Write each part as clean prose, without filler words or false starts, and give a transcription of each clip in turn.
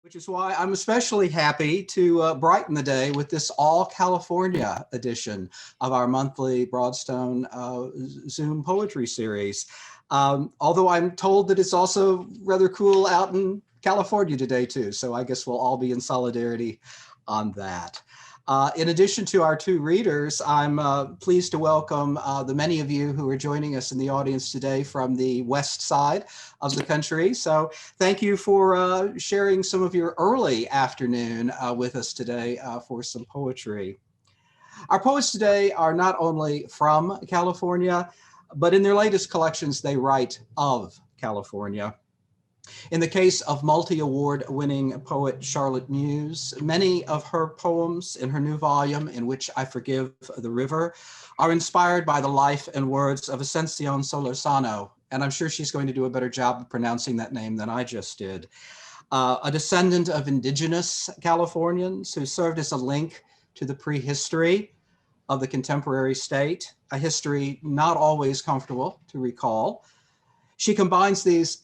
Which is why I'm especially happy to brighten the day with this all California edition of our monthly Broadstone Zoom poetry series. Although I'm told that it's also rather cool out in California today too. So I guess we'll all be in solidarity on that. In addition to our two readers, I'm pleased to welcome the many of you who are joining us in the audience today from the west side of the country. So thank you for sharing some of your early afternoon with us today for some poetry. Our poets today are not only from California, but in their latest collections, they write of California. In the case of multi-award winning poet Charlotte Muse, many of her poems in her new volume, In Which I Forgive the River, are inspired by the life and words of Ascension Solorzano, and I'm sure she's going to do a better job of pronouncing that name than I just did. A descendant of indigenous Californians who served as a link to the prehistory of the contemporary state, a history not always comfortable to recall. She combines these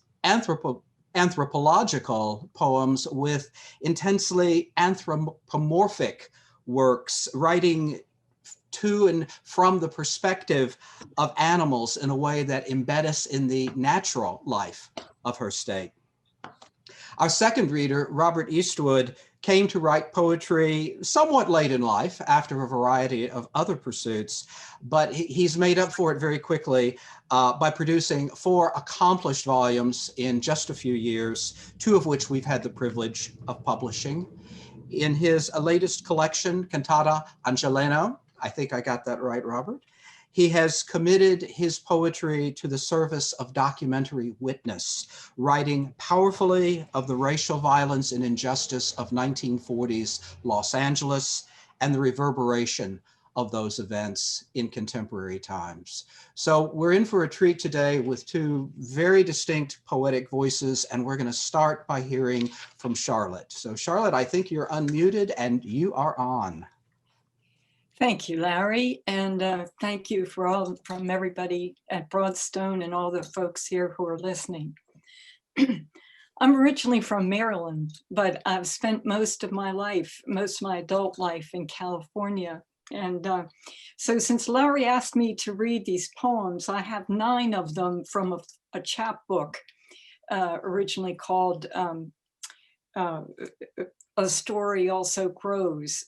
anthropological poems with intensely anthropomorphic works, writing to and from the perspective of animals in a way that embed us in the natural life of her state. Our second reader, Robert Eastwood, came to write poetry somewhat late in life after a variety of other pursuits, but he's made up for it very quickly by producing 4 accomplished volumes in just a few years, 2 of which we've had the privilege of publishing. In his latest collection, Cantata Angeleno, I think I got that right, Robert, he has committed his poetry to the service of documentary witness, writing powerfully of the racial violence and injustice of 1940s Los Angeles and the reverberation of those events in contemporary times. So we're in for a treat today with 2 very distinct poetic voices, and we're going to start by hearing from Charlotte. So Charlotte, I think you're unmuted and you are on. Thank you, Larry, and thank you from everybody at Broadstone and all the folks here who are listening. I'm originally from Maryland, but I've spent most of my adult life in California. And so since Larry asked me to read these poems, I have 9 of them from a chapbook originally called A Story Also Grows,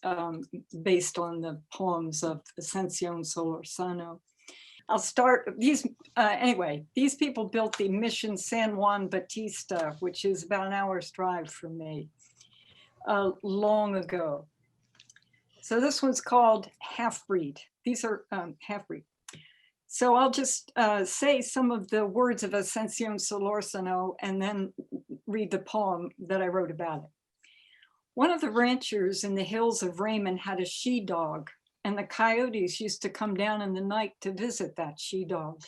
based on the poems of Ascension Solorzano. I'll start, anyway, these people built the Mission San Juan Bautista, which is about an hour's drive from me, long ago. So this one's called Half-Breed. These are Half-Breed. So I'll just say some of the words of Ascension Solorzano and then read the poem that I wrote about it. One of the ranchers in the hills of Raymond had a she-dog, and the coyotes used to come down in the night to visit that she-dog.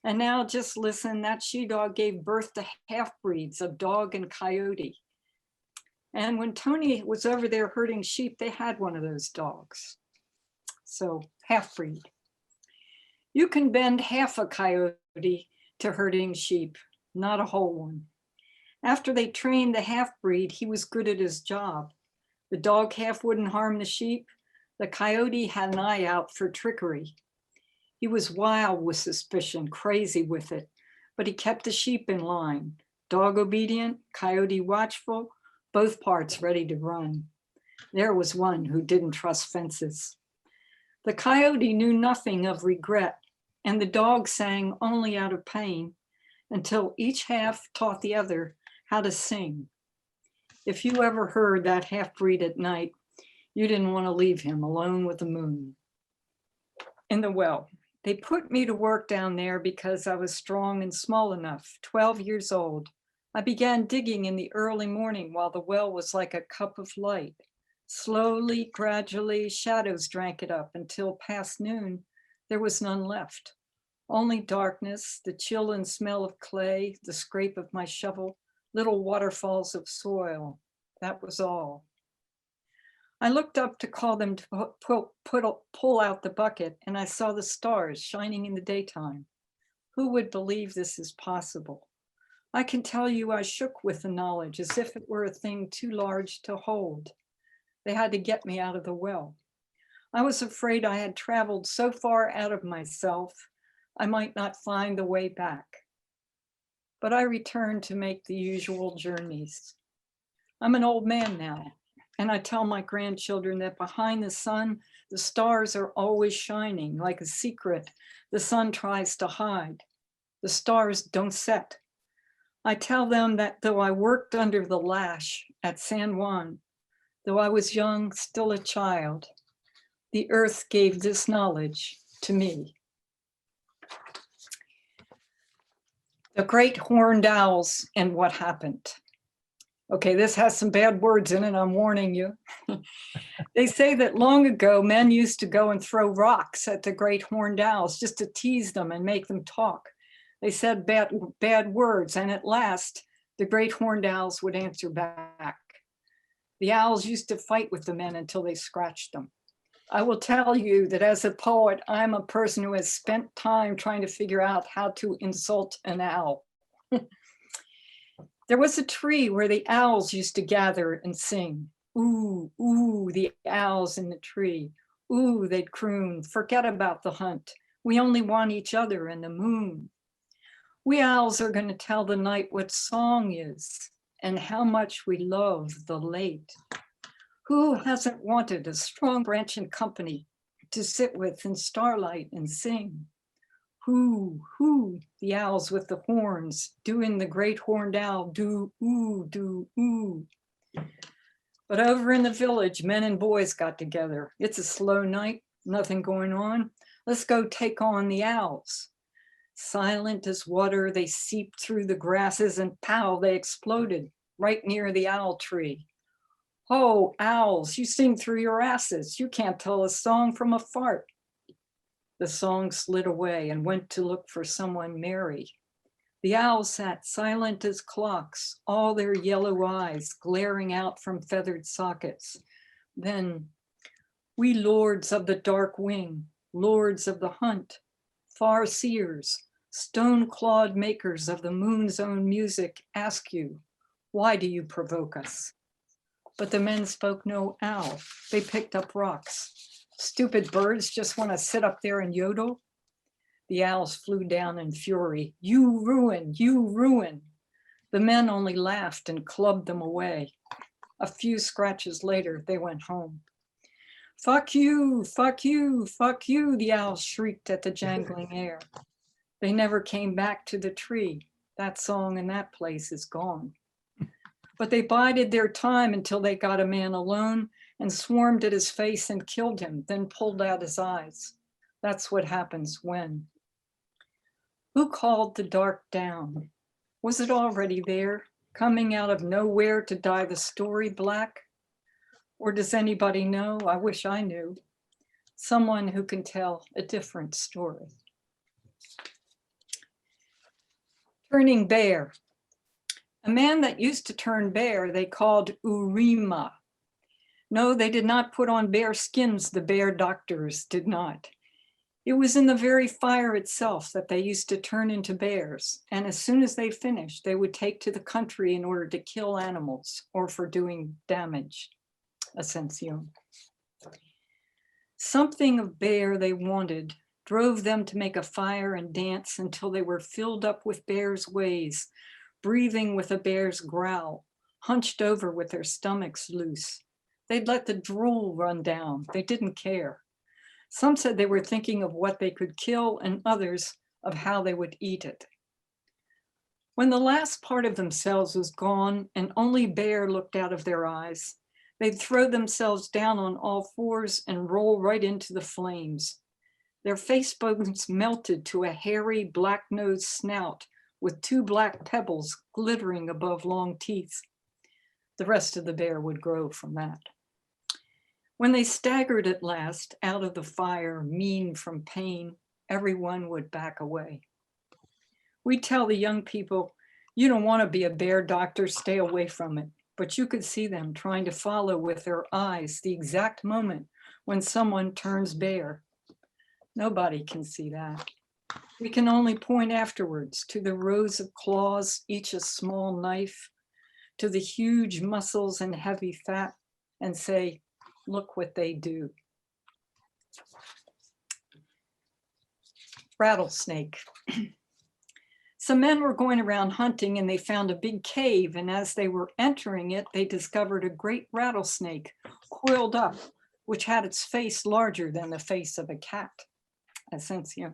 And now just listen, that she-dog gave birth to half-breeds of dog and coyote. And when Tony was over there herding sheep, they had one of those dogs. So half-breed. You can bend half a coyote to herding sheep, not a whole one. After they trained the half-breed, he was good at his job. The dog half wouldn't harm the sheep. The coyote had an eye out for trickery. He was wild with suspicion, crazy with it, but he kept the sheep in line. Dog obedient, coyote watchful, both parts ready to run. There was one who didn't trust fences. The coyote knew nothing of regret, and the dog sang only out of pain, until each half taught the other how to sing. If you ever heard that half-breed at night, you didn't want to leave him alone with the moon. In the well, they put me to work down there because I was strong and small enough, 12 years old. I began digging in the early morning while the well was like a cup of light. Slowly, gradually, shadows drank it up until past noon, there was none left. Only darkness, the chill and smell of clay, the scrape of my shovel, little waterfalls of soil. That was all. I looked up to call them to pull out the bucket, and I saw the stars shining in the daytime. Who would believe this is possible? I can tell you I shook with the knowledge as if it were a thing too large to hold. They had to get me out of the well. I was afraid I had traveled so far out of myself, I might not find the way back. But I returned to make the usual journeys. I'm an old man now, and I tell my grandchildren that behind the sun, the stars are always shining like a secret the sun tries to hide. The stars don't set. I tell them that though I worked under the lash at San Juan, though I was young, still a child, the earth gave this knowledge to me. The great horned owls and what happened. Okay, this has some bad words in it, I'm warning you. They say that long ago, men used to go and throw rocks at the great horned owls just to tease them and make them talk. They said bad words, and at last, the great horned owls would answer back. The owls used to fight with the men until they scratched them. I will tell you that as a poet, I'm a person who has spent time trying to figure out how to insult an owl. There was a tree where the owls used to gather and sing. Ooh, ooh, the owls in the tree. Ooh, they'd croon, forget about the hunt. We only want each other and the moon. We owls are going to tell the night what song is and how much we love the late. Who hasn't wanted a strong branch and company to sit with in starlight and sing? Who, the owls with the horns, doing the great horned owl, do, ooh. But over in the village, men and boys got together. It's a slow night, nothing going on. Let's go take on the owls. Silent as water, they seeped through the grasses and pow, they exploded right near the owl tree. Oh, owls, you sing through your asses. You can't tell a song from a fart. The song slid away and went to look for someone merry. The owls sat silent as clocks, all their yellow eyes glaring out from feathered sockets. Then, we lords of the dark wing, lords of the hunt, far seers, stone-clawed makers of the moon's own music, ask you, why do you provoke us? But the men spoke no owl. They picked up rocks. Stupid birds just want to sit up there and yodel. The owls flew down in fury. You ruin, you ruin. The men only laughed and clubbed them away. A few scratches later, they went home. Fuck you, fuck you, fuck you, the owls shrieked at the jangling air. They never came back to the tree. That song in that place is gone. But they bided their time until they got a man alone and swarmed at his face and killed him, then pulled out his eyes. That's what happens when. Who called the dark down? Was it already there, coming out of nowhere to dye the story black? Or does anybody know? I wish I knew. Someone who can tell a different story. Turning bear. A man that used to turn bear, they called Urima. No, they did not put on bear skins, the bear doctors did not. It was in the very fire itself that they used to turn into bears. And as soon as they finished, they would take to the country in order to kill animals or for doing damage. Ascension. Something of bear they wanted drove them to make a fire and dance until they were filled up with bear's ways, breathing with a bear's growl, hunched over with their stomachs loose. They'd let the drool run down. They didn't care. Some said they were thinking of what they could kill and others of how they would eat it. When the last part of themselves was gone and only bear looked out of their eyes, they'd throw themselves down on all fours and roll right into the flames. Their face bones melted to a hairy black-nosed snout with two black pebbles glittering above long teeth. The rest of the bear would grow from that. When they staggered at last out of the fire, mean from pain, everyone would back away. We tell the young people, you don't want to be a bear doctor, stay away from it. But you could see them trying to follow with their eyes the exact moment when someone turns bear. Nobody can see that. We can only point afterwards to the rows of claws, each a small knife, to the huge muscles and heavy fat, and say, look what they do. Rattlesnake. Some men were going around hunting and they found a big cave, and as they were entering it, they discovered a great rattlesnake coiled up, which had its face larger than the face of a cat. Ascension.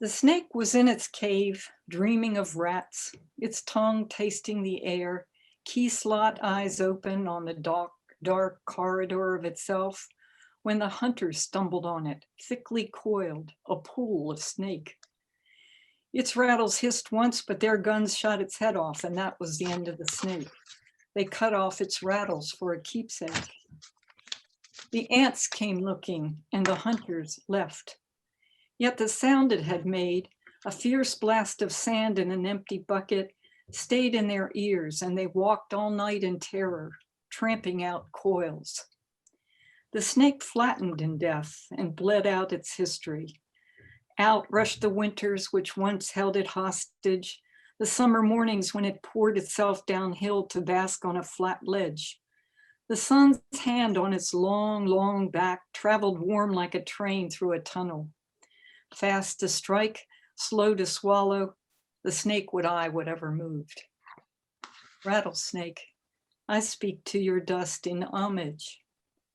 The snake was in its cave, dreaming of rats, its tongue tasting the air, key slot eyes open on the dark corridor of itself, when the hunters stumbled on it, thickly coiled, a pool of snake. Its rattles hissed once, but their guns shot its head off, and that was the end of the snake. They cut off its rattles for a keepsake. The ants came looking, and the hunters left. Yet the sound it had made, a fierce blast of sand in an empty bucket, stayed in their ears, and they walked all night in terror, tramping out coils. The snake flattened in death and bled out its history. Out rushed the winters which once held it hostage, the summer mornings when it poured itself downhill to bask on a flat ledge. The sun's hand on its long, long back traveled warm like a train through a tunnel. Fast to strike, slow to swallow, the snake would eye whatever moved. Rattlesnake, I speak to your dust in homage,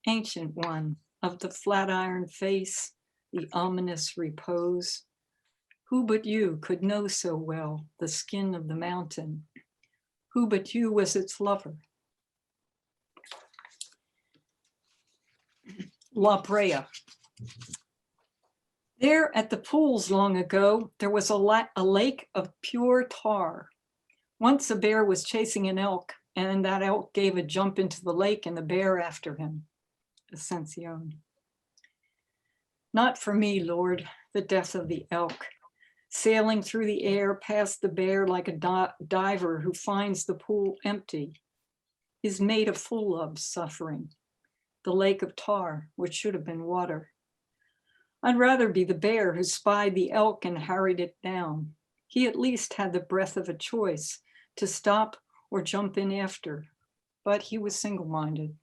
ancient one of the flat iron face, the ominous repose. Who but you could know so well the skin of the mountain? Who but you was its lover? La Brea. There at the pools long ago, there was a lake of pure tar. Once a bear was chasing an elk, and that elk gave a jump into the lake and the bear after him. Ascension. Not for me, Lord, the death of the elk. Sailing through the air past the bear like a diver who finds the pool empty, is made a fool of suffering. The lake of tar, which should have been water. I'd rather be the bear who spied the elk and harried it down. He at least had the breath of a choice to stop or jump in after, but he was single-minded.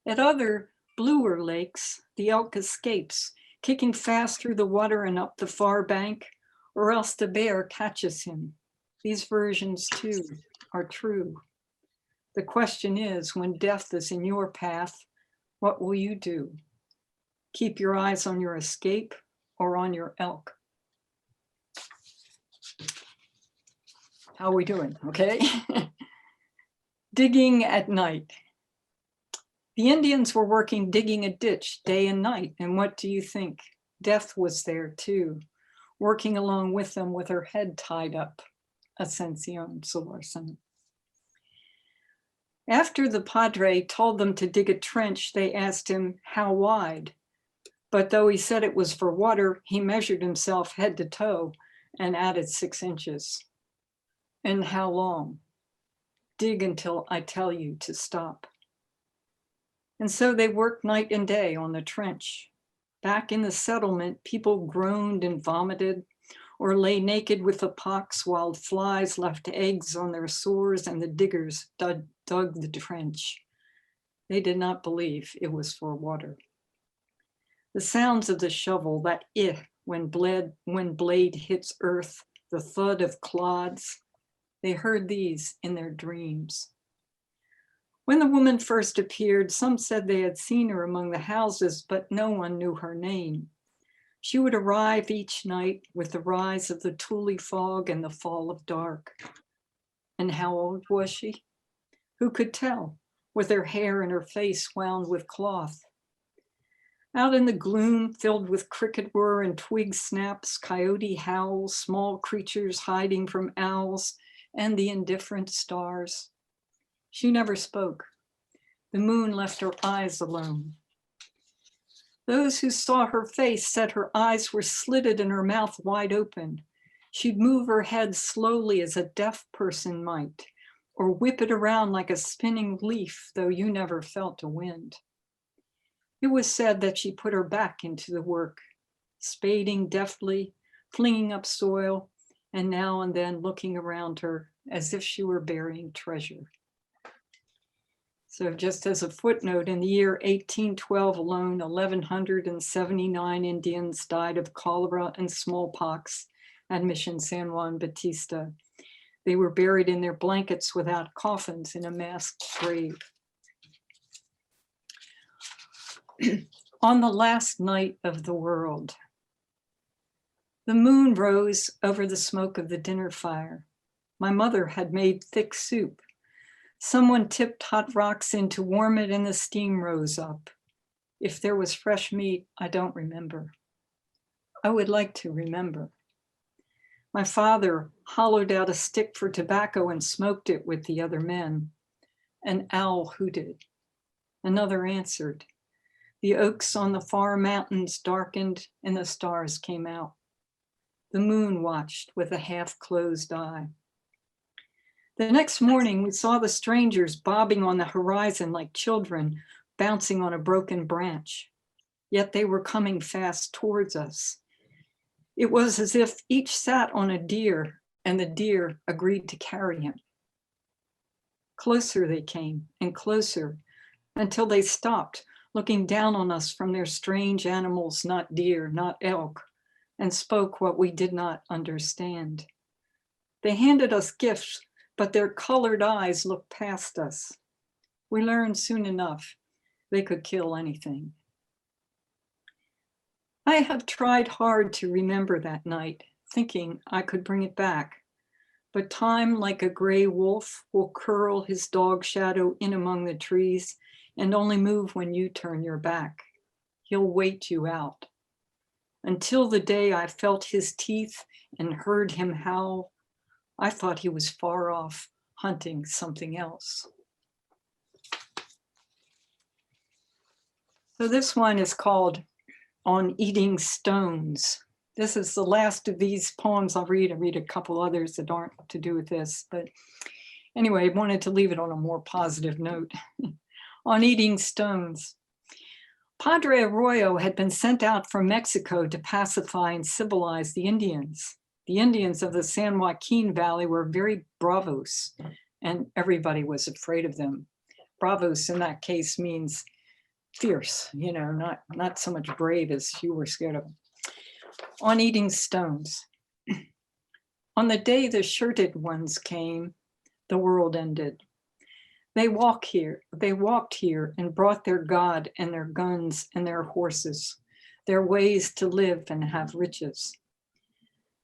At other, bluer lakes, the elk escapes, kicking fast through the water and up the far bank, or else the bear catches him. These versions, too, are true. The question is, when death is in your path, what will you do? Keep your eyes on your escape or on your elk? How are we doing? Okay. Digging at night. The Indians were working digging a ditch day and night, and what do you think? Death was there too, working along with them with her head tied up. Ascension, Solarson. After the padre told them to dig a trench, they asked him how wide. But though he said it was for water, he measured himself head to toe and added 6 inches. And how long? Dig until I tell you to stop. And so they worked night and day on the trench. Back in the settlement, people groaned and vomited or lay naked with the pox while flies left eggs on their sores and the diggers dug the trench. They did not believe it was for water. The sounds of the shovel, that when blade hits earth, the thud of clods, they heard these in their dreams. When the woman first appeared, some said they had seen her among the houses, but no one knew her name. She would arrive each night with the rise of the Thule fog and the fall of dark. And how old was she? Who could tell, with her hair and her face wound with cloth? Out in the gloom, filled with cricket whir and twig snaps, coyote howls, small creatures hiding from owls, and the indifferent stars. She never spoke. The moon left her eyes alone. Those who saw her face said her eyes were slitted and her mouth wide open. She'd move her head slowly as a deaf person might, or whip it around like a spinning leaf, though you never felt a wind. It was said that she put her back into the work. spading deftly, flinging up soil, and now and then looking around her as if she were burying treasure. So just as a footnote, in the year 1812 alone, 1,179 Indians died of cholera and smallpox at Mission San Juan Bautista. They were buried in their blankets without coffins in a masked grave. On the last night of the world, the moon rose over the smoke of the dinner fire. My mother had made thick soup. Someone tipped hot rocks in to warm it and the steam rose up. If there was fresh meat, I don't remember. I would like to remember. My father hollowed out a stick for tobacco and smoked it with the other men. An owl hooted. Another answered. The oaks on the far mountains darkened and the stars came out. The moon watched with a half-closed eye. The next morning, we saw the strangers bobbing on the horizon like children bouncing on a broken branch. Yet they were coming fast towards us. It was as if each sat on a deer and the deer agreed to carry him. Closer they came and closer until they stopped, looking down on us from their strange animals, not deer, not elk, and spoke what we did not understand. They handed us gifts, but their colored eyes looked past us. We learned soon enough they could kill anything. I have tried hard to remember that night, thinking I could bring it back. But time, like a gray wolf, will curl his dog shadow in among the trees and only move when you turn your back. He'll wait you out. Until the day I felt his teeth and heard him howl, I thought he was far off hunting something else. So this one is called On Eating Stones. This is the last of these poems I'll read. I read a couple others that aren't to do with this, but anyway, I wanted to leave it on a more positive note. On Eating Stones. Padre Arroyo had been sent out from Mexico to pacify and civilize the Indians. The Indians of the San Joaquin Valley were very bravos, and everybody was afraid of them. Bravos in that case means fierce, you know, not so much brave as you were scared of them. On Eating Stones. On the day the shirted ones came, the world ended. They walked here and brought their God and their guns and their horses, their ways to live and have riches.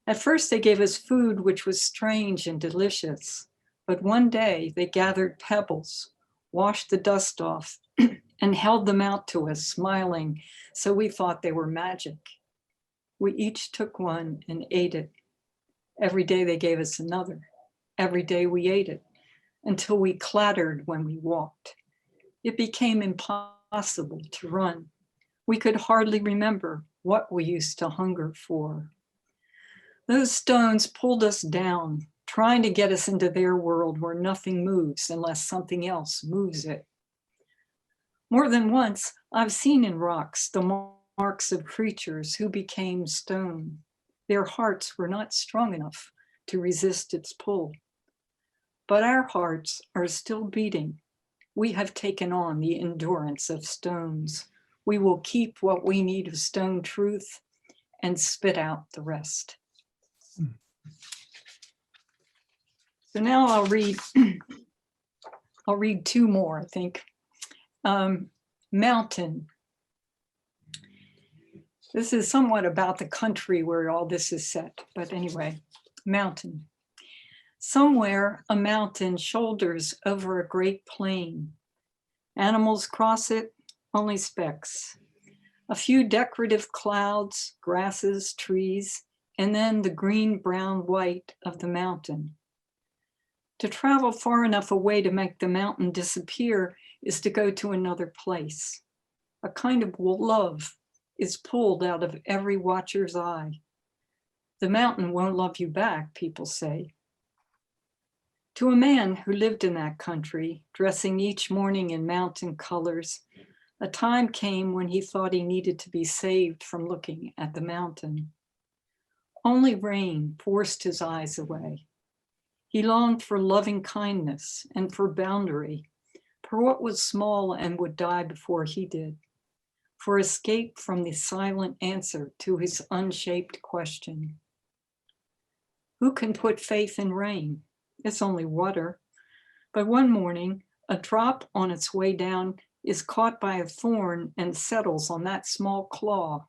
At first they gave us food which was strange and delicious, but one day they gathered pebbles, washed the dust off, and held them out to us, smiling, so we thought they were magic. We each took one and ate it. Every day they gave us another. Every day we ate it, until we clattered when we walked. It became impossible to run. We could hardly remember what we used to hunger for. Those stones pulled us down, trying to get us into their world where nothing moves unless something else moves it. More than once, I've seen in rocks the marks of creatures who became stone. Their hearts were not strong enough to resist its pull. But our hearts are still beating. We have taken on the endurance of stones. We will keep what we need of stone truth and spit out the rest. So now I'll read two more, I think. Mountain. This is somewhat about the country where all this is set, but anyway, mountain. Somewhere a mountain shoulders over a great plain. Animals cross it, only specks. A few decorative clouds, grasses, trees, and then the green, brown, white of the mountain. To travel far enough away to make the mountain disappear is to go to another place. A kind of love is pulled out of every watcher's eye. The mountain won't love you back, people say. To a man who lived in that country, dressing each morning in mountain colors, A time came when he thought he needed to be saved from looking at the mountain. Only rain forced his eyes away. He longed for loving kindness and for boundary, for what was small and would die before he did, for escape from the silent answer to his unshaped question. Who can put faith in rain? It's only water. But one morning, a drop on its way down is caught by a thorn and settles on that small claw.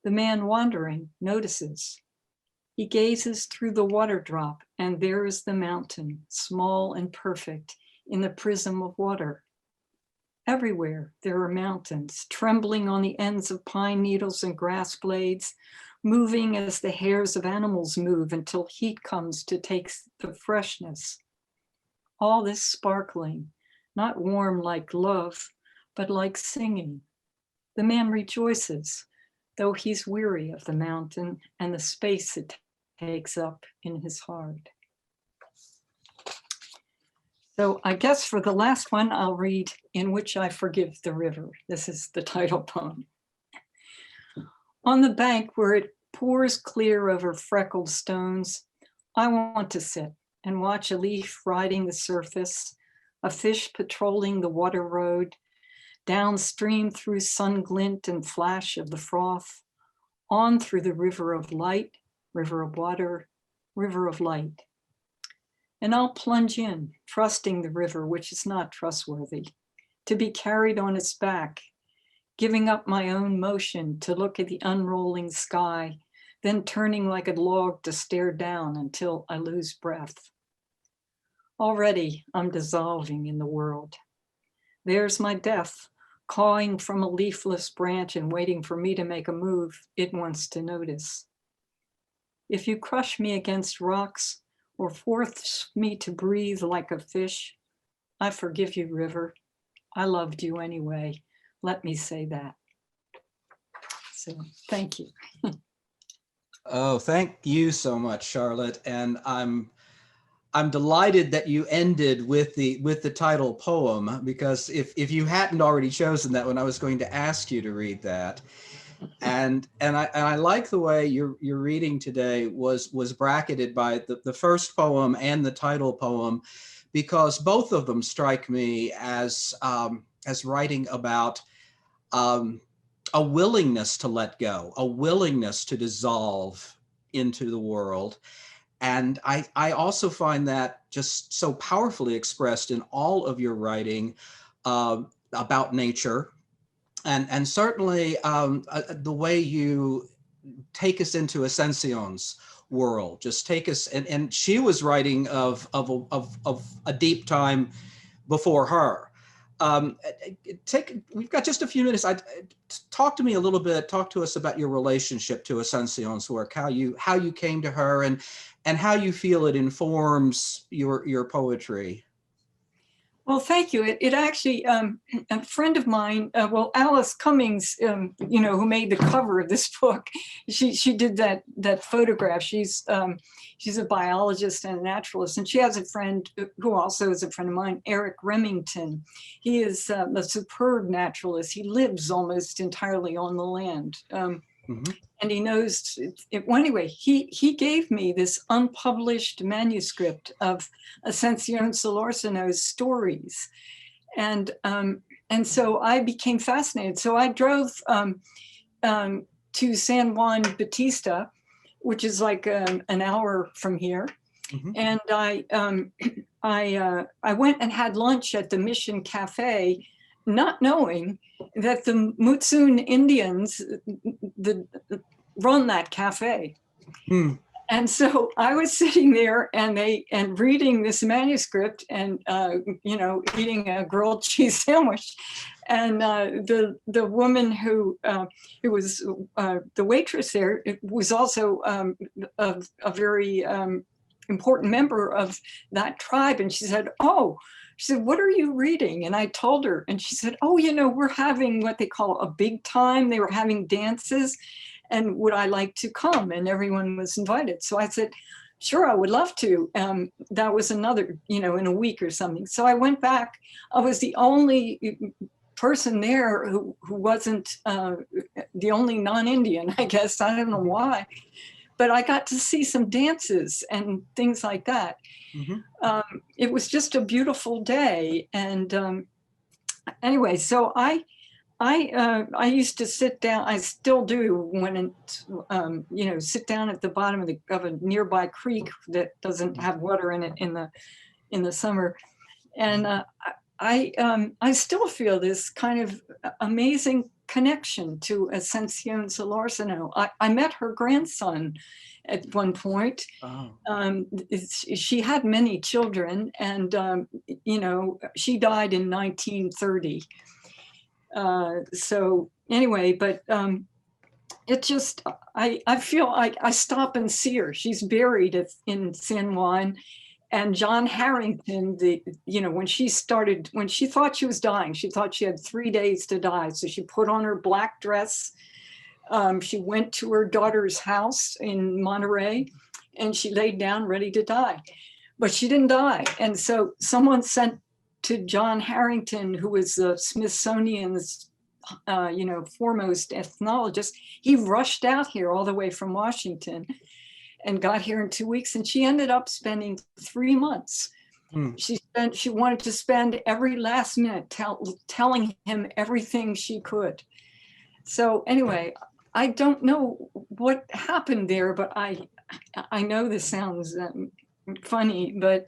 The man wandering notices. He gazes through the water drop, and there is the mountain, small and perfect, in the prism of water. Everywhere there are mountains, trembling on the ends of pine needles and grass blades, moving as the hairs of animals move until heat comes to take the freshness. All this sparkling, not warm like love, but like singing. The man rejoices, though he's weary of the mountain and the space it takes up in his heart. So I guess for the last one, I'll read In Which I Forgive the River. This is the title poem. On the bank where it pours clear over freckled stones, I want to sit and watch a leaf riding the surface, a fish patrolling the water road, downstream through sun glint and flash of the froth, on through the river of light, river of water, river of light. And I'll plunge in, trusting the river, which is not trustworthy, to be carried on its back, giving up my own motion to look at the unrolling sky, then turning like a log to stare down until I lose breath. Already I'm dissolving in the world. There's my death, cawing from a leafless branch and waiting for me to make a move it wants to notice. If you crush me against rocks or force me to breathe like a fish, I forgive you, river. I loved you anyway. Let me say that. So thank you. Oh, thank you so much, Charlotte. And I'm delighted that you ended with the title poem, because if you hadn't already chosen that one, I was going to ask you to read that. And I like the way your reading today was bracketed by the first poem and the title poem, because both of them strike me as writing about a willingness to let go, a willingness to dissolve into the world. And I also find that just so powerfully expressed in all of your writing about nature. And certainly the way you take us into Ascension's world, just take us, and she was writing of a deep time before her. We've got just a few minutes. Talk to me a little bit, talk to us about your relationship to Ascension's work, how you came to her, and how you feel it informs your poetry. Well, thank you. It actually, a friend of mine, Alice Cummings, who made the cover of this book, she did that photograph. She's a biologist and a naturalist, and she has a friend who also is a friend of mine, Eric Remington. He is a superb naturalist. He lives almost entirely on the land. And he knows it. Well, anyway, he gave me this unpublished manuscript of Ascension Solorzano's stories, and so I became fascinated. So I drove to San Juan Bautista, which is like an hour from here, and I went and had lunch at the Mission Cafe, not knowing that the Mutsun Indians run that cafe. And so I was sitting there and reading this manuscript and eating a grilled cheese sandwich, and the woman who was the waitress there was also a very important member of that tribe, and she said, what are you reading? And I told her, and she said, we're having what they call a big time. They were having dances, and would I like to come? And everyone was invited. So I said, sure, I would love to. That was another, in a week or something. So I went back. I was the only person there who wasn't the only non-Indian, I guess. I don't know why, but I got to see some dances and things like that. It was just a beautiful day. And anyway, so I used to sit down, I still do, when sit down at the bottom of a nearby creek that doesn't have water in it in the summer. And I still feel this kind of amazing connection to Ascension Solorzano. I met her grandson at one point. She had many children, and she died in 1930. So anyway, but it just, I feel like I stop and see her. She's buried in San Juan. And John Harrington, when she thought she was dying, she thought she had 3 days to die. So she put on her black dress. She went to her daughter's house in Monterey, and she laid down ready to die. But she didn't die. And so someone sent to John Harrington, who was the Smithsonian's foremost ethnologist. He rushed out here all the way from Washington and got here in 2 weeks, and she ended up spending 3 months. She wanted to spend every last minute telling him everything she could. So anyway, I don't know what happened there, but I know this sounds funny, but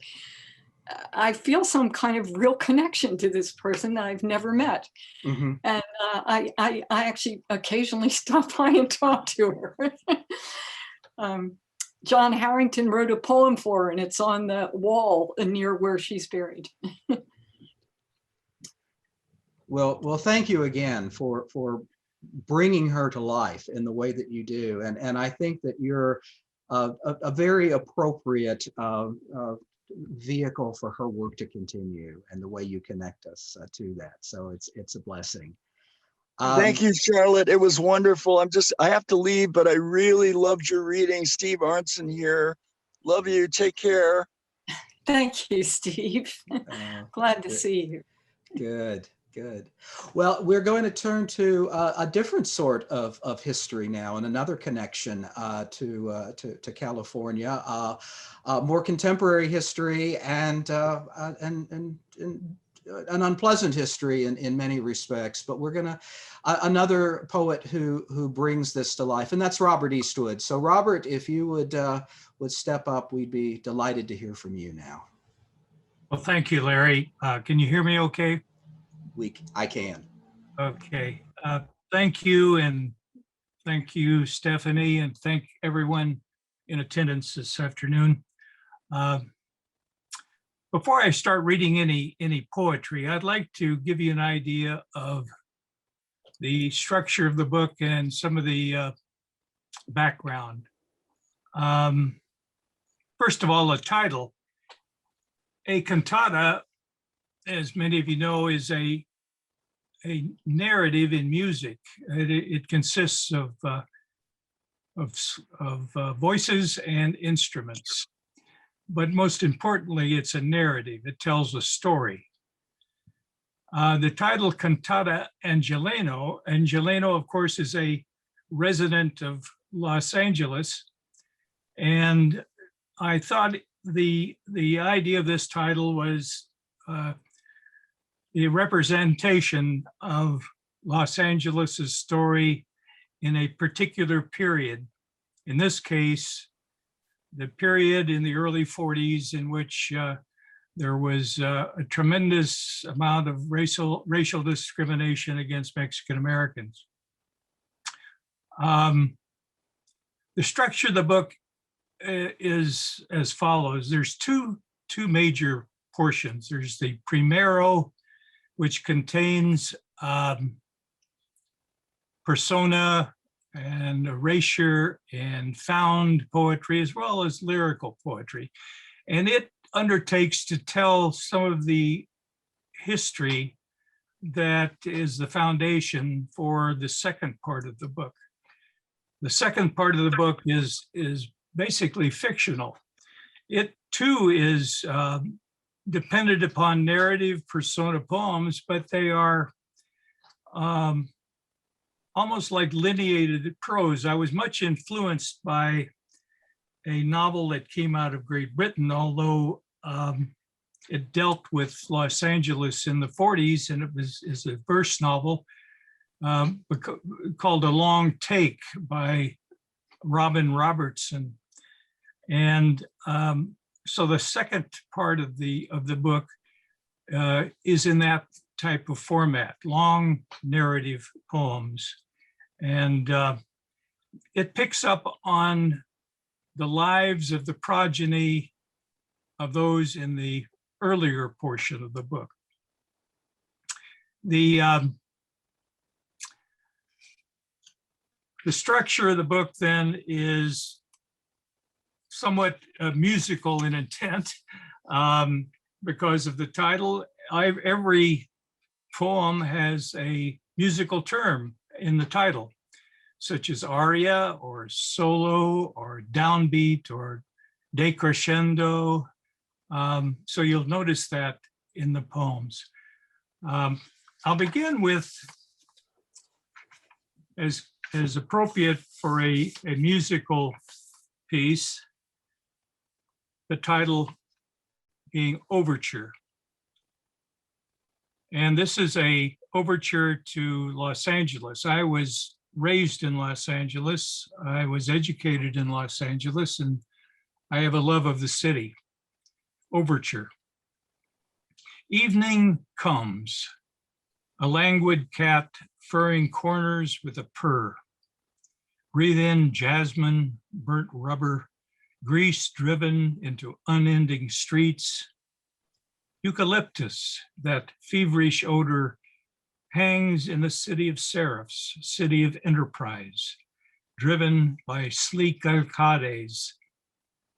I feel some kind of real connection to this person that I've never met. And I actually occasionally stop by and talk to her. John Harrington wrote a poem for her, and it's on the wall near where she's buried. Well, thank you again for bringing her to life in the way that you do. And I think that you're a very appropriate vehicle for her work to continue, and the way you connect us to that. So it's a blessing. Thank you, Charlotte. It was wonderful. I have to leave, but I really loved your reading. Steve Arnson here. Love you. Take care. Thank you, Steve. Glad to see you. Good. Well, we're going to turn to a different sort of history now, and another connection to California, more contemporary history, and an unpleasant history in many respects. But we're gonna another poet who brings this to life, and that's Robert Eastwood. So Robert, if you would step up, we'd be delighted to hear from you now. Well, thank you, Larry. Can you hear me okay? I can. Okay. Thank you, and thank you, Stephanie, and thank everyone in attendance this afternoon. Before I start reading any poetry, I'd like to give you an idea of the structure of the book and some of the background. First of all, the title. A cantata, as many of you know, is a narrative in music. It consists of voices and instruments. But most importantly, it's a narrative. It tells a story. The title Cantata Angeleno, of course, is a resident of Los Angeles. And I thought the idea of this title was the representation of Los Angeles's story in a particular period. In this case, the period in the early 40s in which there was a tremendous amount of racial discrimination against Mexican Americans. The structure of the book is as follows. There's two major portions. There's the primero, which contains persona and erasure and found poetry, as well as lyrical poetry. And it undertakes to tell some of the history that is the foundation for the second part of the book. The second part of the book is basically fictional. It too is dependent upon narrative persona poems, but they are almost like lineated prose. I was much influenced by a novel that came out of Great Britain, although it dealt with Los Angeles in the 40s, and is a verse novel called A Long Take by Robin Robertson. And so the second part of the book is in that type of format, long narrative poems. And it picks up on the lives of the progeny of those in the earlier portion of the book. The structure of the book then is somewhat musical in intent because of the title. Every poem has a musical term in the title, such as aria or solo or downbeat or decrescendo. So you'll notice that in the poems. I'll begin with, as appropriate for a musical piece, the title being Overture. And this is a overture to Los Angeles. I was raised in Los Angeles. I was educated in Los Angeles, and I have a love of the city. Overture. Evening comes, a languid cat furring corners with a purr. Breathe in jasmine, burnt rubber, grease driven into unending streets. Eucalyptus, that feverish odor, hangs in the city of seraphs, city of enterprise, driven by sleek alcades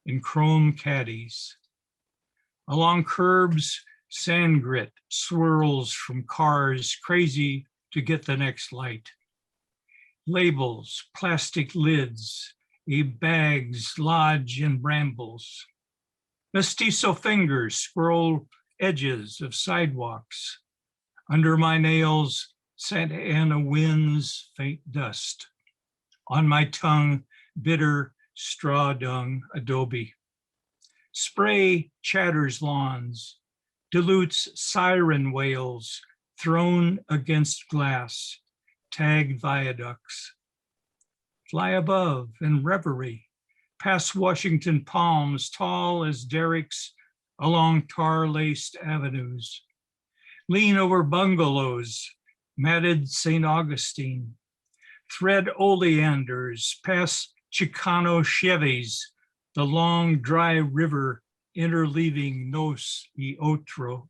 in chrome caddies. Along curbs, sand grit swirls from cars crazy to get the next light. Labels, plastic lids, bags lodge in brambles. Mestizo fingers scroll edges of sidewalks. Under my nails, Santa Ana winds faint dust. On my tongue, bitter straw dung adobe. Spray chatters lawns, dilutes siren wails thrown against glass, tagged viaducts. Fly above in reverie, past Washington palms tall as derricks along tar-laced avenues. Lean over bungalows, matted St. Augustine. Thread oleanders past Chicano Chevys, the long dry river interleaving Nos y Otro.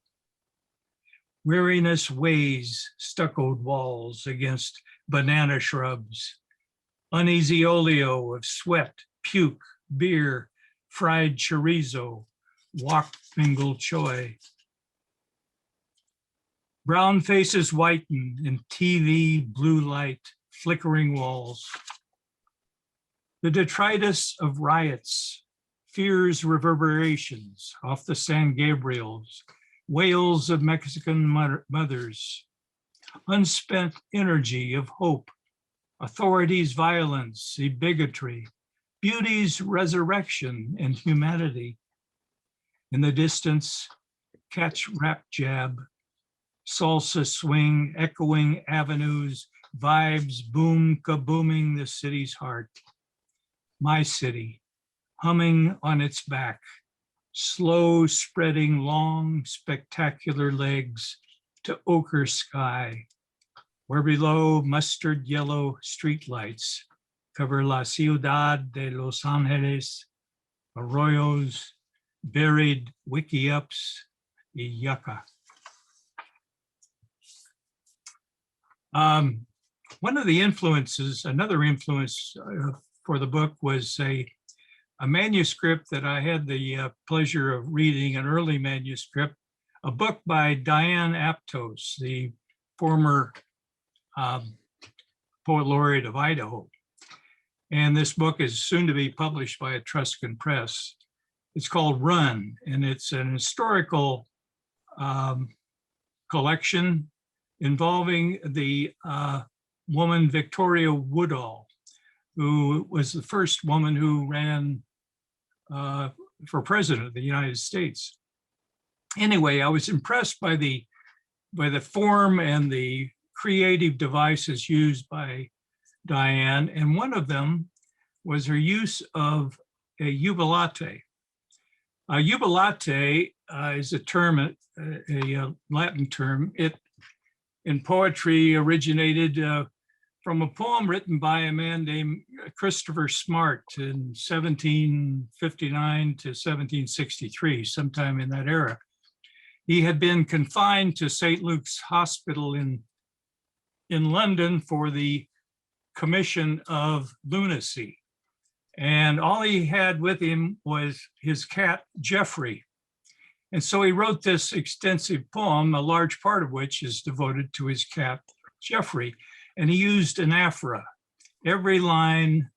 Weariness weighs stuccoed walls against banana shrubs. Uneasy oleo of sweat, puke, beer, fried chorizo, wok mingled choy. Brown faces whiten in TV blue light, flickering walls. The detritus of riots, fears reverberations off the San Gabriels, wails of Mexican mothers, unspent energy of hope, authorities' violence, bigotry, beauty's resurrection and humanity. In the distance, catch rap jab, salsa swing, echoing avenues, vibes boom kabooming the city's heart. My city, humming on its back, slow spreading long spectacular legs to ochre sky, where below mustard yellow streetlights cover La Ciudad de Los Angeles, arroyos, buried wiki-ups, y yucca. One of the influences, another influence for the book was a manuscript that I had the pleasure of reading, an early manuscript, a book by Diane Aptos, the former poet laureate of Idaho. And this book is soon to be published by Etruscan Press. It's called Run, and it's an historical collection. involving the woman Victoria Woodall, who was the first woman who ran for president of the United States. Anyway, I was impressed by the form and the creative devices used by Diane, and one of them was her use of a jubilate. A jubilate is a term, a Latin term. It in poetry originated from a poem written by a man named Christopher Smart in 1759 to 1763, sometime in that era. He had been confined to St. Luke's Hospital in London for the commission of lunacy. And all he had with him was his cat, Jeffrey. And so he wrote this extensive poem, a large part of which is devoted to his cat, Jeffrey. And he used anaphora. Every line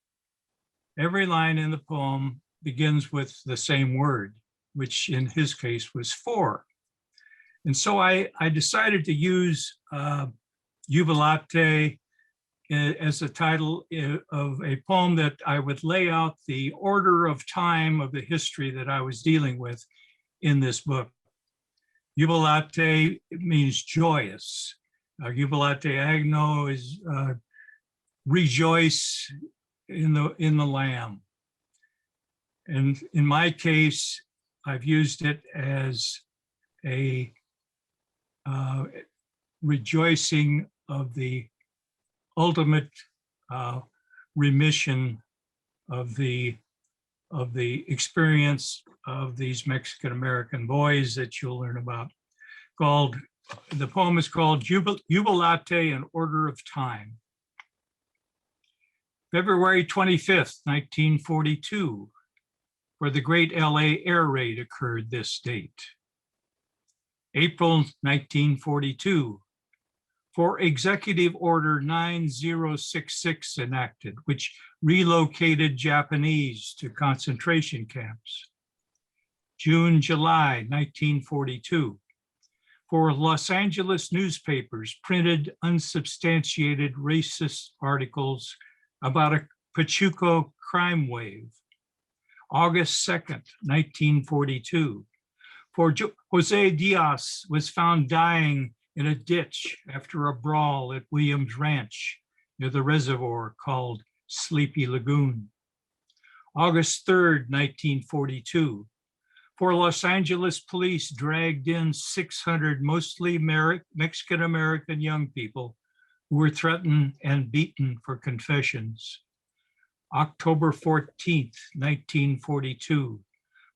in the poem begins with the same word, which in his case was for. And so I decided to use Jubilate as the title of a poem that I would lay out the order of time of the history that I was dealing with in this book. Jubilate means joyous. Jubilate agno is rejoice in the Lamb. And in my case, I've used it as a rejoicing of the ultimate remission of the experience of these Mexican-American boys that you'll learn about. The poem is called Jubilate, an Order of Time. February 25th, 1942, for the great LA air raid occurred this date. April 1942, for Executive Order 9066 enacted, which relocated Japanese to concentration camps. June, July 1942, for Los Angeles newspapers printed unsubstantiated racist articles about a Pachuco crime wave. August 2nd, 1942, for Jose Diaz was found dying in a ditch after a brawl at Williams Ranch near the reservoir called Sleepy Lagoon. August 3rd, 1942, for Los Angeles police dragged in 600 mostly Mexican-American young people who were threatened and beaten for confessions. October 14th, 1942,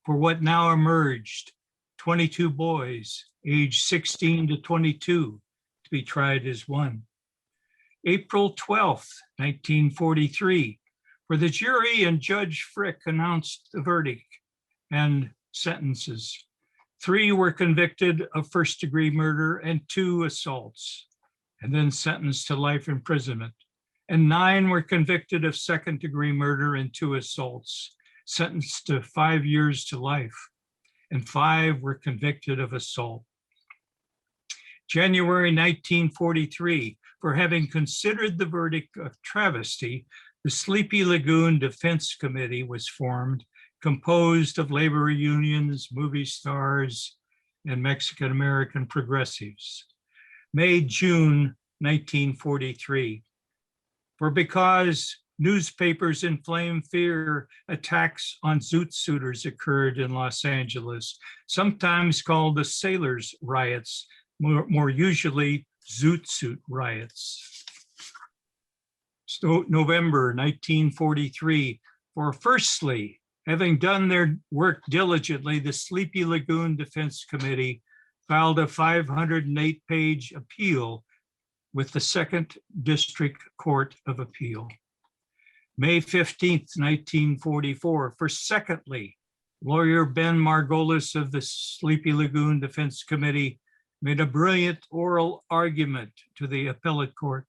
for what now emerged, 22 boys aged 16 to 22 to be tried as one. April 12th, 1943, for the jury and Judge Frick announced the verdict and sentences. 3 were convicted of first-degree murder and 2 assaults, and then sentenced to life imprisonment. And 9 were convicted of second-degree murder and 2 assaults, sentenced to 5 years to life, and 5 were convicted of assault. January 1943, for having considered the verdict of travesty, the Sleepy Lagoon Defense Committee was formed, composed of labor unions, movie stars, and Mexican-American progressives. May, June 1943, for because newspapers inflamed fear, attacks on Zoot Suiters occurred in Los Angeles, sometimes called the Sailors' Riots, more usually Zoot Suit Riots. So November 1943, for firstly, having done their work diligently, the Sleepy Lagoon Defense Committee filed a 508-page appeal with the Second District Court of Appeal. May 15th, 1944, for secondly, lawyer Ben Margolis of the Sleepy Lagoon Defense Committee made a brilliant oral argument to the appellate court.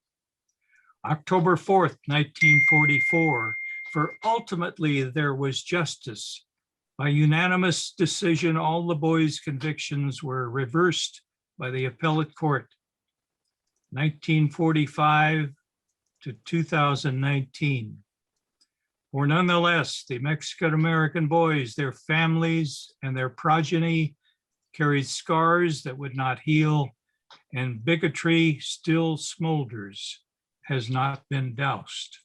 October 4th, 1944, for ultimately there was justice. By unanimous decision, all the boys' convictions were reversed by the appellate court. 1945 to 2019. For nonetheless, the Mexican-American boys, their families, and their progeny carried scars that would not heal, and bigotry still smolders, has not been doused.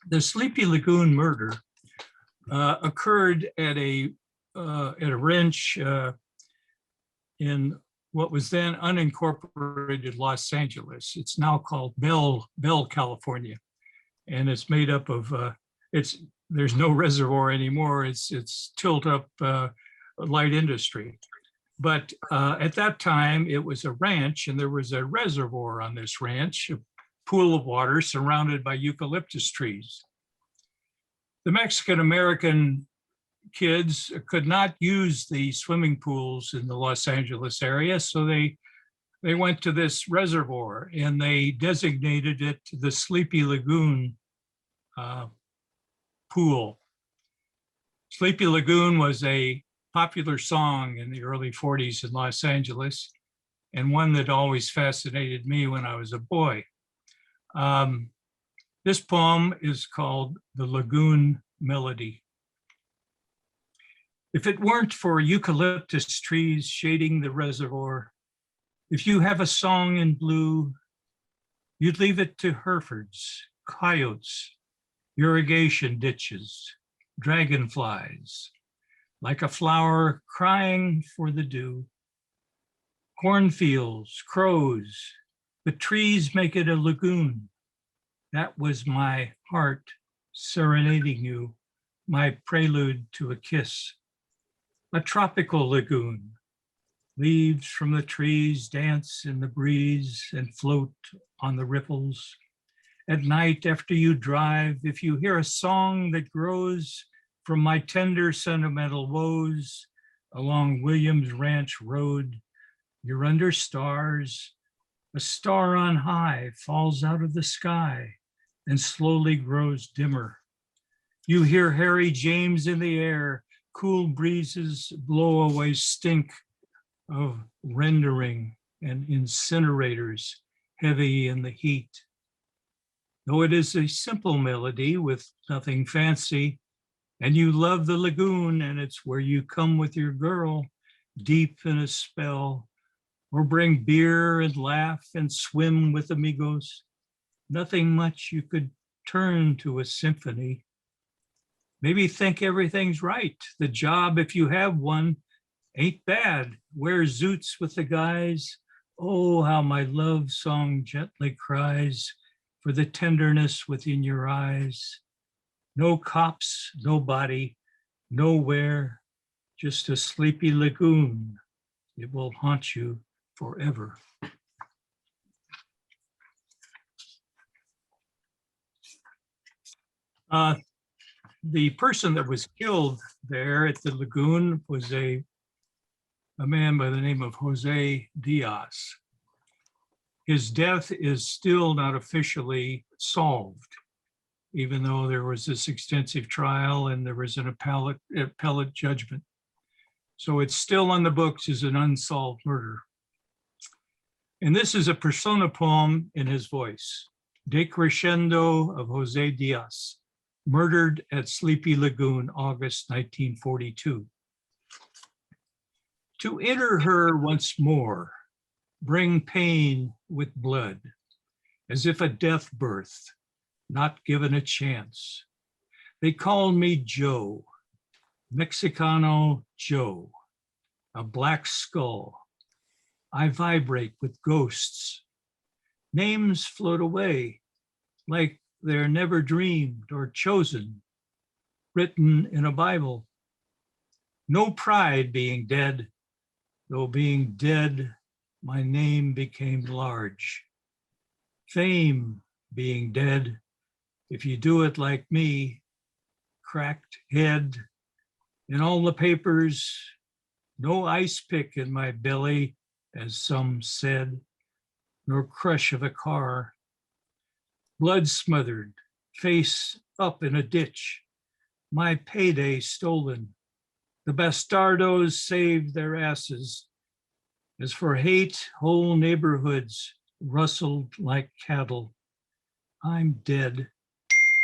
The Sleepy Lagoon murder occurred at a ranch in what was then unincorporated Los Angeles. It's now called Bell, California, and it's made up of there's no reservoir anymore. It's tilt up light industry. But at that time, it was a ranch, and there was a reservoir on this ranch, a pool of water surrounded by eucalyptus trees. The Mexican-American kids could not use the swimming pools in the Los Angeles area, so they went to this reservoir, and they designated it the Sleepy Lagoon pool. Sleepy Lagoon was a popular song in the early 40s in Los Angeles, and one that always fascinated me when I was a boy. This poem is called The Lagoon Melody. If it weren't for eucalyptus trees shading the reservoir, if you have a song in blue, you'd leave it to Herefords, coyotes, irrigation ditches, dragonflies, like a flower crying for the dew. Cornfields, crows, the trees make it a lagoon. That was my heart serenading you, my prelude to a kiss. A tropical lagoon. Leaves from the trees dance in the breeze and float on the ripples. At night after you drive, if you hear a song that grows from my tender sentimental woes along Williams Ranch Road, you're under stars. A star on high falls out of the sky and slowly grows dimmer. You hear Harry James in the air, cool breezes blow away stink of rendering and incinerators heavy in the heat. Though it is a simple melody with nothing fancy, and you love the lagoon, and it's where you come with your girl, deep in a spell, or bring beer and laugh and swim with amigos. Nothing much you could turn to a symphony. Maybe think everything's right. The job, if you have one, ain't bad. Wear zoots with the guys. Oh, how my love song gently cries for the tenderness within your eyes. No cops, nobody, nowhere, just a sleepy lagoon. It will haunt you forever. The person that was killed there at the lagoon was a man by the name of Jose Diaz. His death is still not officially solved, even though there was this extensive trial and there was an appellate judgment. So it's still on the books as an unsolved murder. And this is a persona poem in his voice, Decrescendo of Jose Diaz, murdered at Sleepy Lagoon, August 1942. To enter her once more, bring pain with blood, as if a death birth, not given a chance. They call me Joe, Mexicano Joe, a black skull. I vibrate with ghosts. Names float away like they're never dreamed or chosen, written in a Bible. No pride being dead, though being dead, my name became large. Fame being dead, if you do it like me, cracked head, in all the papers, no ice pick in my belly, as some said, nor crush of a car. Blood smothered, face up in a ditch, my payday stolen. The bastardos saved their asses, As for hate, whole neighborhoods rustled like cattle. I'm dead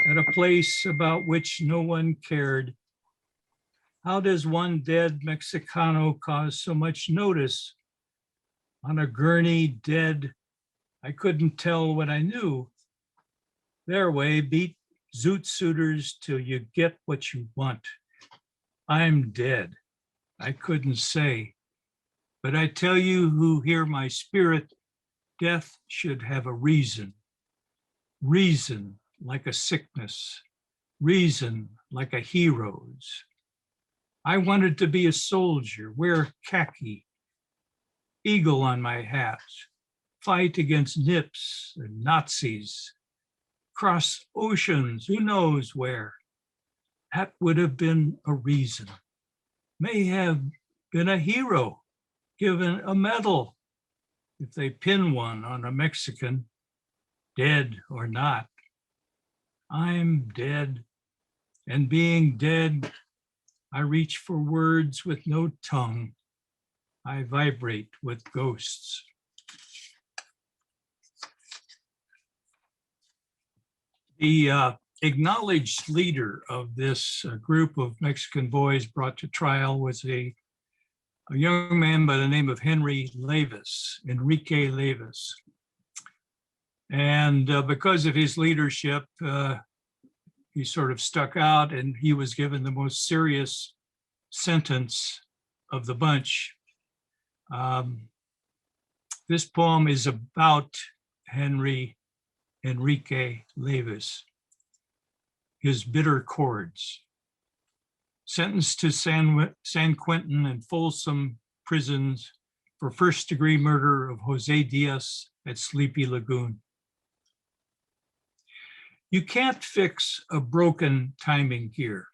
at a place about which no one cared. How does one dead Mexicano cause so much notice? On a gurney, dead, I couldn't tell what I knew. Their way, beat zoot suitors till you get what you want. I'm dead, I couldn't say. But I tell you who hear my spirit, death should have a reason. Reason like a sickness, reason like a hero's. I wanted to be a soldier, wear khaki, eagle on my hat, fight against Nips and Nazis, cross oceans, who knows where. That would have been a reason. May have been a hero, given a medal, if they pin one on a Mexican, dead or not. I'm dead, and being dead, I reach for words with no tongue. I vibrate with ghosts. The acknowledged leader of this group of Mexican boys brought to trial was a young man by the name of Enrique Levis. And because of his leadership, he sort of stuck out and he was given the most serious sentence of the bunch. This poem is about Enrique Levis, his bitter chords. Sentenced to San Quentin and Folsom prisons for first-degree murder of Jose Diaz at Sleepy Lagoon. You can't fix a broken timing gear.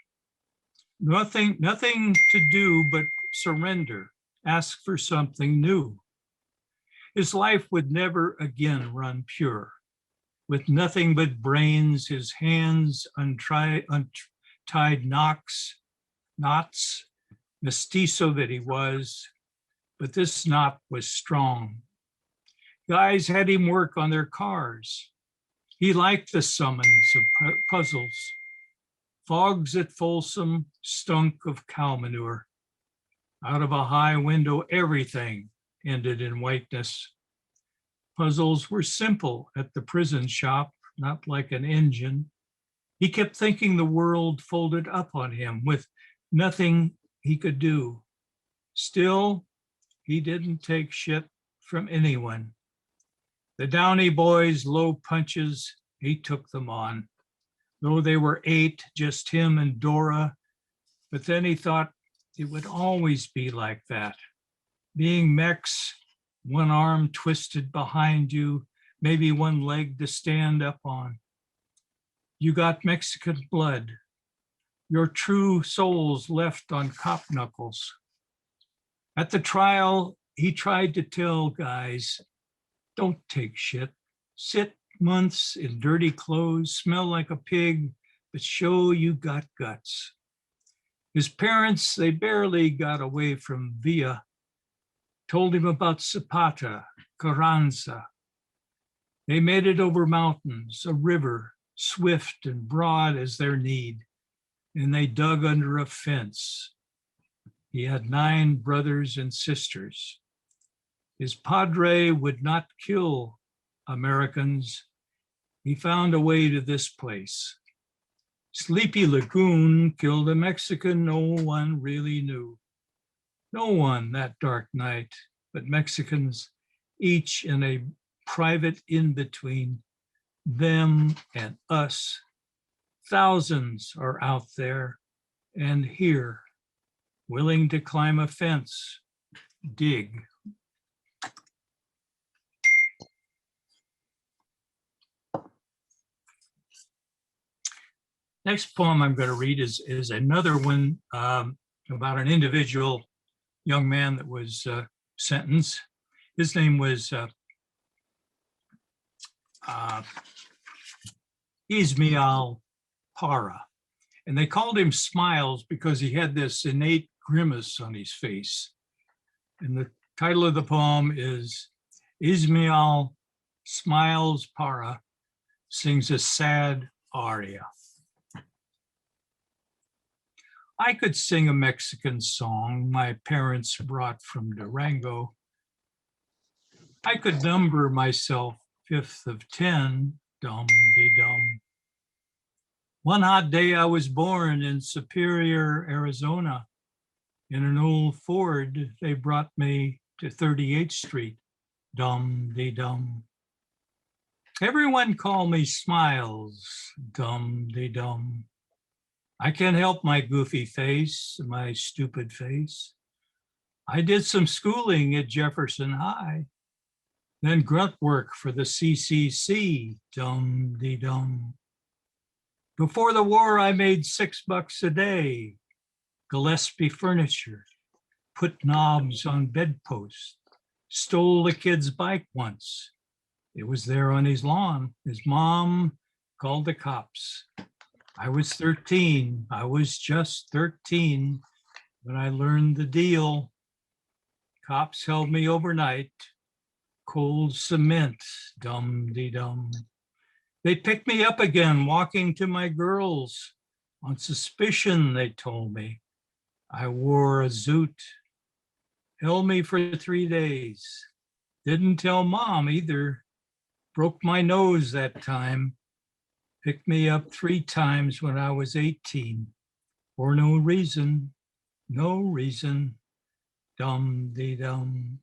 Nothing to do but surrender, ask for something new. His life would never again run pure. With nothing but brains, his hands untied knots, mestizo that he was, but this knot was strong. Guys had him work on their cars. He liked the summons of puzzles. Fogs at Folsom stunk of cow manure. Out of a high window, everything ended in whiteness. Puzzles were simple at the prison shop, not like an engine. He kept thinking the world folded up on him with nothing he could do. Still, he didn't take shit from anyone. The Downey boys' low punches, he took them on. Though they were 8, just him and Dora, but then he thought it would always be like that. Being Mex, one arm twisted behind you, maybe one leg to stand up on. You got Mexican blood. Your true souls left on cop knuckles. At the trial, he tried to tell guys, don't take shit. Sit months in dirty clothes, smell like a pig, but show you got guts. His parents, they barely got away from Villa, told him about Zapata, Carranza. They made it over mountains, a river, swift and broad as their need, and they dug under a fence. He had 9 brothers and sisters. His padre would not kill Americans. He found a way to this place. Sleepy Lagoon killed a Mexican no one really knew. No one that dark night, but Mexicans, each in a private in-between, them and us. Thousands are out there and here, willing to climb a fence, dig. Next poem I'm going to read is another one about an individual young man that was sentenced. His name was Ismael Para, and they called him Smiles because he had this innate grimace on his face. And Title of the poem is Ismail Smiles Para sings a sad aria. I could sing a Mexican song my parents brought from Durango. I could number myself 5th of 10, dum-de-dum. One hot day I was born in Superior, Arizona. In an old Ford, they brought me to 38th Street, dum-de-dum. Everyone call me Smiles, dum-de-dum. I can't help my goofy face, my stupid face. I did some schooling at Jefferson High, then grunt work for the CCC, dum-de-dum. Before the war, I made $6 a day, Gillespie furniture, put knobs on bedposts, stole a kid's bike once. It was there on his lawn. His mom called the cops. I was 13. I was just 13 when I learned the deal. Cops held me overnight. Cold cement, dum-de-dum. They picked me up again, walking to my girls. On suspicion, they told me. I wore a zoot. Held me for 3 days. Didn't tell mom either. Broke my nose that time. Picked me up 3 times when I was 18. For no reason, no reason. Dum-de-dum.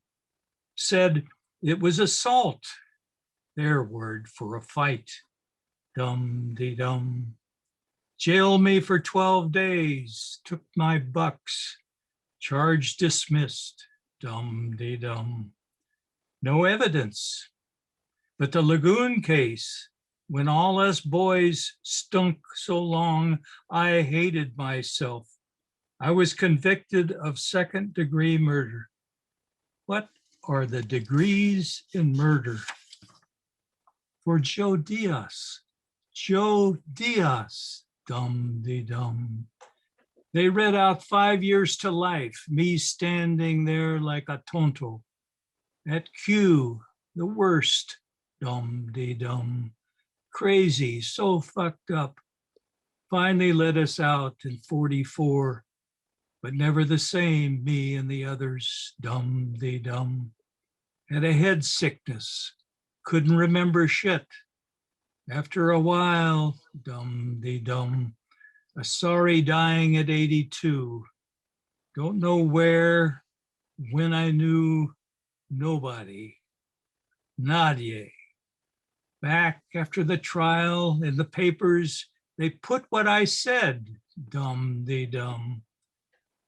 Said it was assault. Their word for a fight. Dum-de-dum. Jailed me for 12 days. Took my bucks. Charge dismissed. Dum-de-dum. No evidence. But the Lagoon case, when all us boys stunk so long, I hated myself. I was convicted of 2nd-degree murder. What are the degrees in murder? For Joe Diaz, dum-de-dum. They read out 5 years to life, me standing there like a tonto. At Q, the worst, dum-de-dum. Crazy, so fucked up. Finally let us out in 44, but never the same, me and the others, dum-de-dum. Had a head sickness, couldn't remember shit. After a while, dum-de-dum. A sorry dying at 82. Don't know where, when I knew nobody. Nadie. Back after the trial in the papers, they put what I said, dum-de-dum.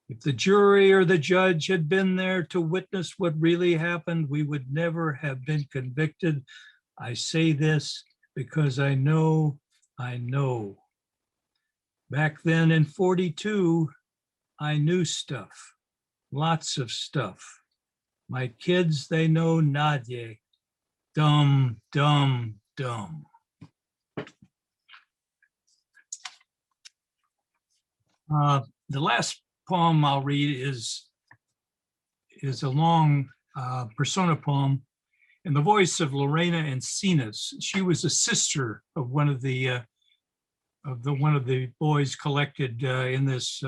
If the jury or the judge had been there to witness what really happened, we would never have been convicted. I say this because I know. Back then in 42, I knew stuff, lots of stuff. My kids, they know nadie. Dumb. The last poem I'll read is a long persona poem in the voice of Lorena Encinas. She was a sister of one of the boys collected in this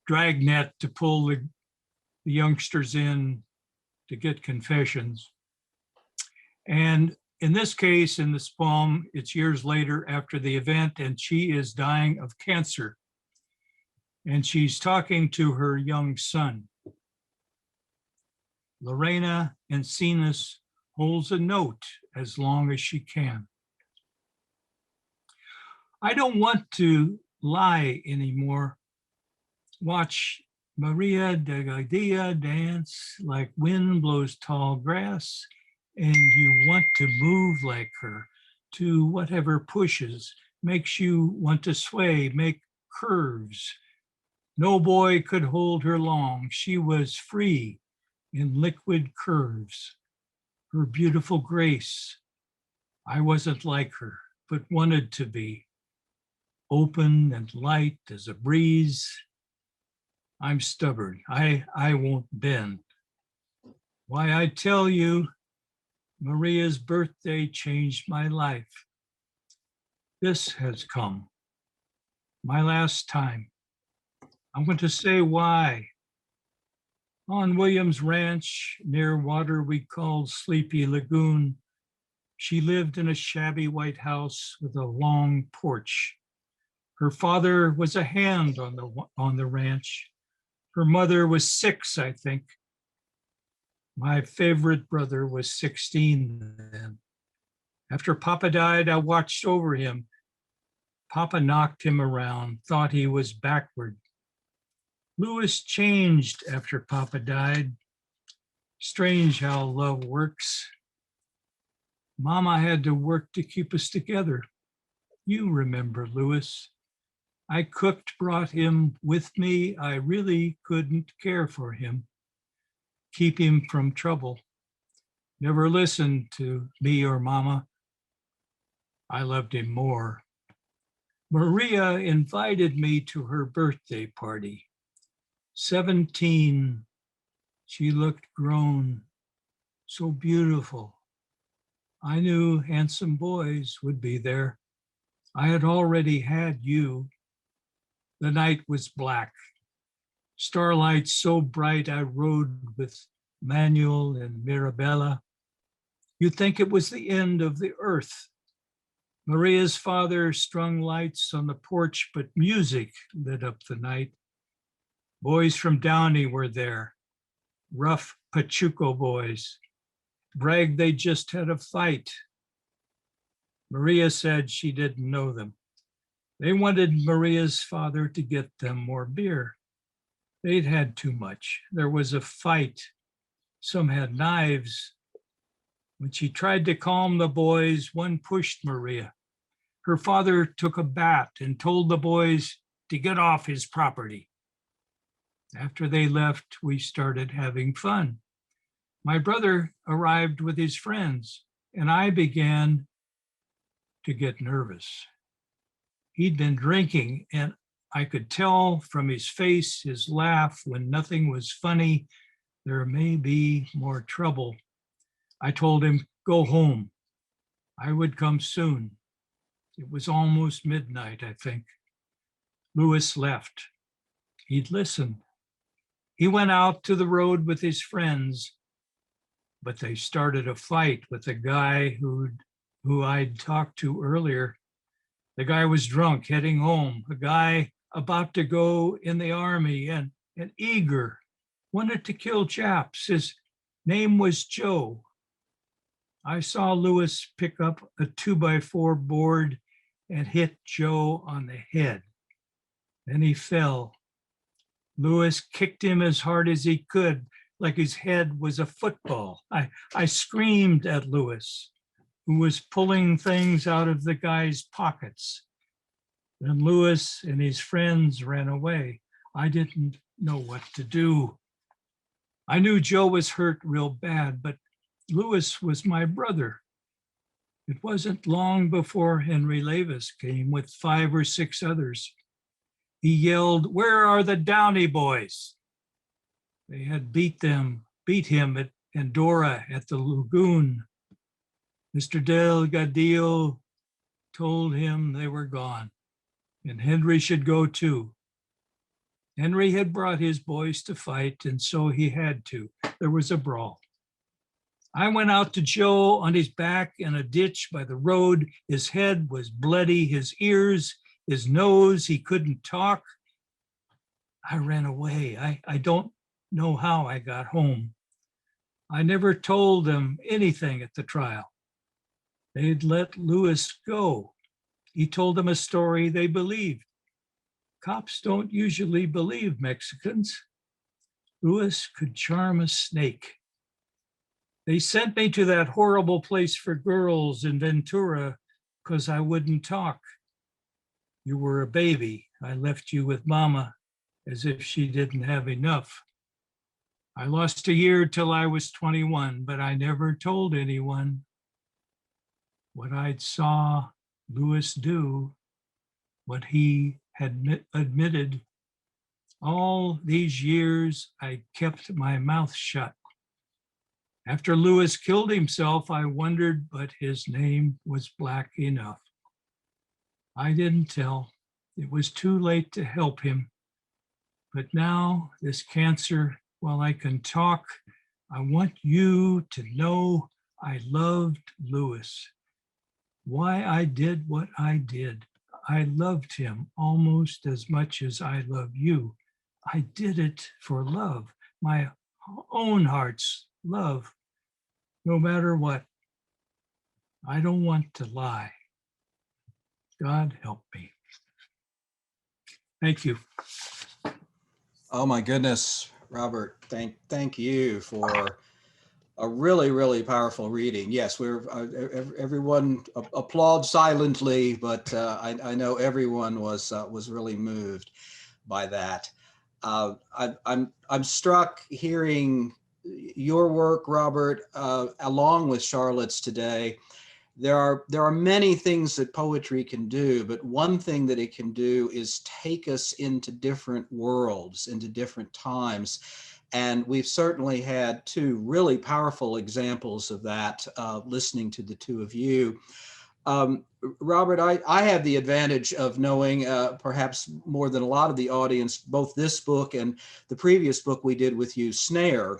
dragnet to pull the youngsters in to get confessions. And in this case, in this poem, it's years later after the event, and she is dying of cancer. And she's talking to her young son. Lorena Encinas holds a note as long as she can. I don't want to lie anymore. Watch Maria de Gadea dance like wind blows tall grass, and you want to move like her, to whatever pushes, makes you want to sway, make curves. No boy could hold her long. She was free in liquid curves. Her beautiful grace. I wasn't like her, but wanted to be. Open and light as a breeze. I'm stubborn. I won't bend. Why, I tell you, Maria's birthday changed my life. This has come, my last time. I'm going to say why. On Williams Ranch, near water we called Sleepy Lagoon, she lived in a shabby white house with a long porch. Her father was a hand on the ranch. Her mother was 6, I think. My favorite brother was 16 then. After Papa died, I watched over him. Papa knocked him around, thought he was backward. Louis changed after Papa died. Strange how love works. Mama had to work to keep us together. You remember Louis. I cooked, brought him with me. I really couldn't care for him, keep him from trouble. Never listened to me or Mama. I loved him more. Maria invited me to her birthday party. 17, she looked grown, so beautiful. I knew handsome boys would be there. I had already had you. The night was black. Starlight so bright I rode with Manuel and Mirabella. You'd think it was the end of the earth. Maria's father strung lights on the porch, but music lit up the night. Boys from Downey were there, rough Pachuco boys, bragged they just had a fight. Maria said she didn't know them. They wanted Maria's father to get them more beer. They'd had too much. There was a fight. Some had knives. When she tried to calm the boys, one pushed Maria. Her father took a bat and told the boys to get off his property. After they left, we started having fun. My brother arrived with his friends, and I began to get nervous. He'd been drinking, and I could tell from his face, his laugh, when nothing was funny, there may be more trouble. I told him, go home. I would come soon. It was almost midnight, I think. Louis left. He'd listened. He went out to the road with his friends, but they started a fight with the guy who I'd talked to earlier. The guy was drunk, heading home. A guy about to go in the army and eager, wanted to kill chaps. His name was Joe. I saw Louis pick up a 2x4 board and hit Joe on the head. Then he fell. Louis kicked him as hard as he could, like his head was a football. I screamed at Louis, who was pulling things out of the guy's pockets. Then Louis and his friends ran away. I didn't know what to do. I knew Joe was hurt real bad, but Louis was my brother. It wasn't long before Henry Lavis came with 5 or 6 others. He yelled, "Where are the Downey boys?" They had beat him at Andorra at the Lagoon. Mr. Delgadillo told him they were gone, and Henry should go too. Henry had brought his boys to fight, and so he had to. There was a brawl. I went out to Joe on his back in a ditch by the road. His head was bloody, his ears, his nose, he couldn't talk. I ran away. I don't know how I got home. I never told them anything at the trial. They'd let Louis go. He told them a story they believed. Cops don't usually believe Mexicans. Louis could charm a snake. They sent me to that horrible place for girls in Ventura because I wouldn't talk. You were a baby. I left you with Mama as if she didn't have enough. I lost a year till I was 21, but I never told anyone what I'd saw Louis do, what he had admitted. All these years I kept my mouth shut. After Lewis killed himself, I wondered, but his name was black enough. I didn't tell. It was too late to help him. But now, this cancer, while I can talk, I want you to know I loved Lewis. Why I did what I did. I loved him almost as much as I love you. I did it for love, my own heart's love, no matter what. I don't want to lie. God help me. Thank you. Oh my goodness, Robert, thank you for a really, really powerful reading. Yes, everyone applaud silently, but I know everyone was really moved by that. I'm struck hearing your work, Robert, along with Charlotte's today. There are many things that poetry can do, but one thing that it can do is take us into different worlds, into different times. And we've certainly had two really powerful examples of that, listening to the two of you. Robert, I have the advantage of knowing, perhaps more than a lot of the audience, both this book and the previous book we did with you, Snare.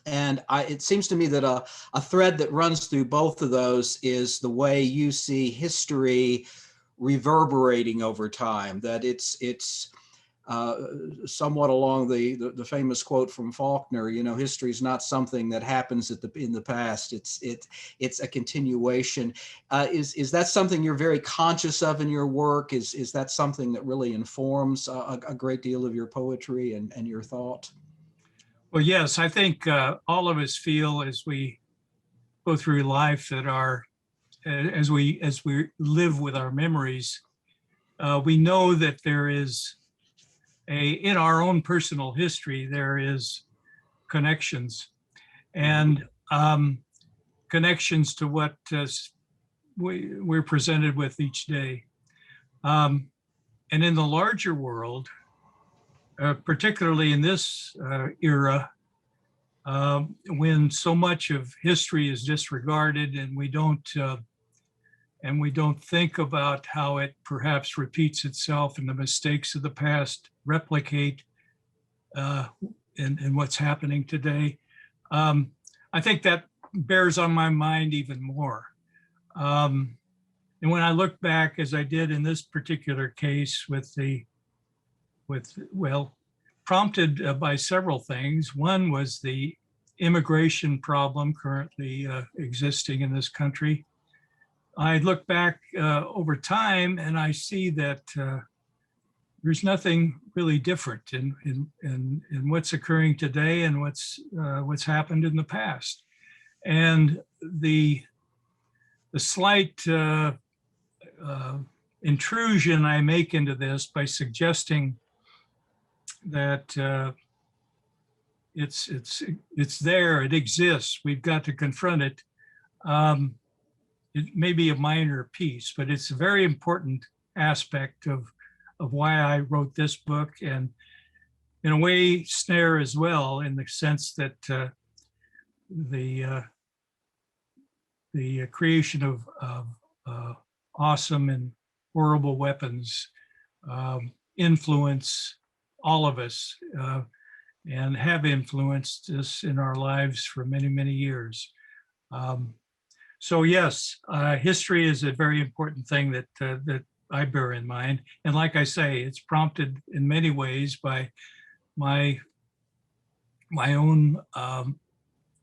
And it seems to me that a thread that runs through both of those is the way you see history reverberating over time, that it's somewhat along the famous quote from Faulkner, you know, history is not something that happens in the past, it's a continuation. Is that something you're very conscious of in your work? Is that something that really informs a great deal of your poetry and your thought? Well, yes, I think all of us feel as we go through life that as we live with our memories, we know that there is in our own personal history, there is connections and connections to what we're presented with each day. And in the larger world, particularly in this era, when so much of history is disregarded and we don't think about how it perhaps repeats itself and the mistakes of the past replicate in what's happening today. I think that bears on my mind even more. And when I look back, as I did in this particular case prompted by several things. One was the immigration problem currently existing in this country. I look back over time and I see that there's nothing really different in what's occurring today and what's happened in the past. And the slight intrusion I make into this by suggesting that it's there, it exists, we've got to confront it. It may be a minor piece, but it's a very important aspect of why I wrote this book, and in a way, Snare as well, in the sense that the creation of awesome and horrible weapons influence all of us and have influenced us in our lives for many, many years. So yes, history is a very important thing that I bear in mind. And like I say, it's prompted in many ways by my own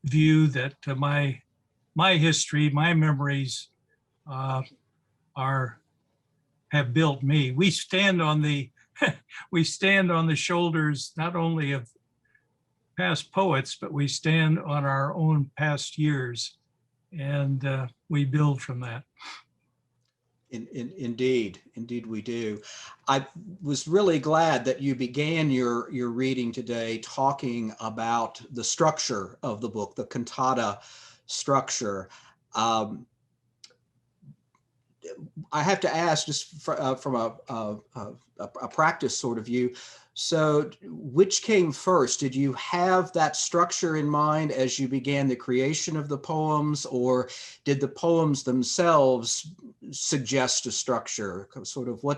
view that my history, my memories have built me. We stand on the shoulders not only of past poets, but we stand on our own past years, and we build from that. Indeed we do. I was really glad that you began your reading today talking about the structure of the book, the cantata structure. I have to ask, just from a practice sort of view, So which came first? Did you have that structure in mind as you began the creation of the poems, or did the poems themselves suggest a structure? Sort of I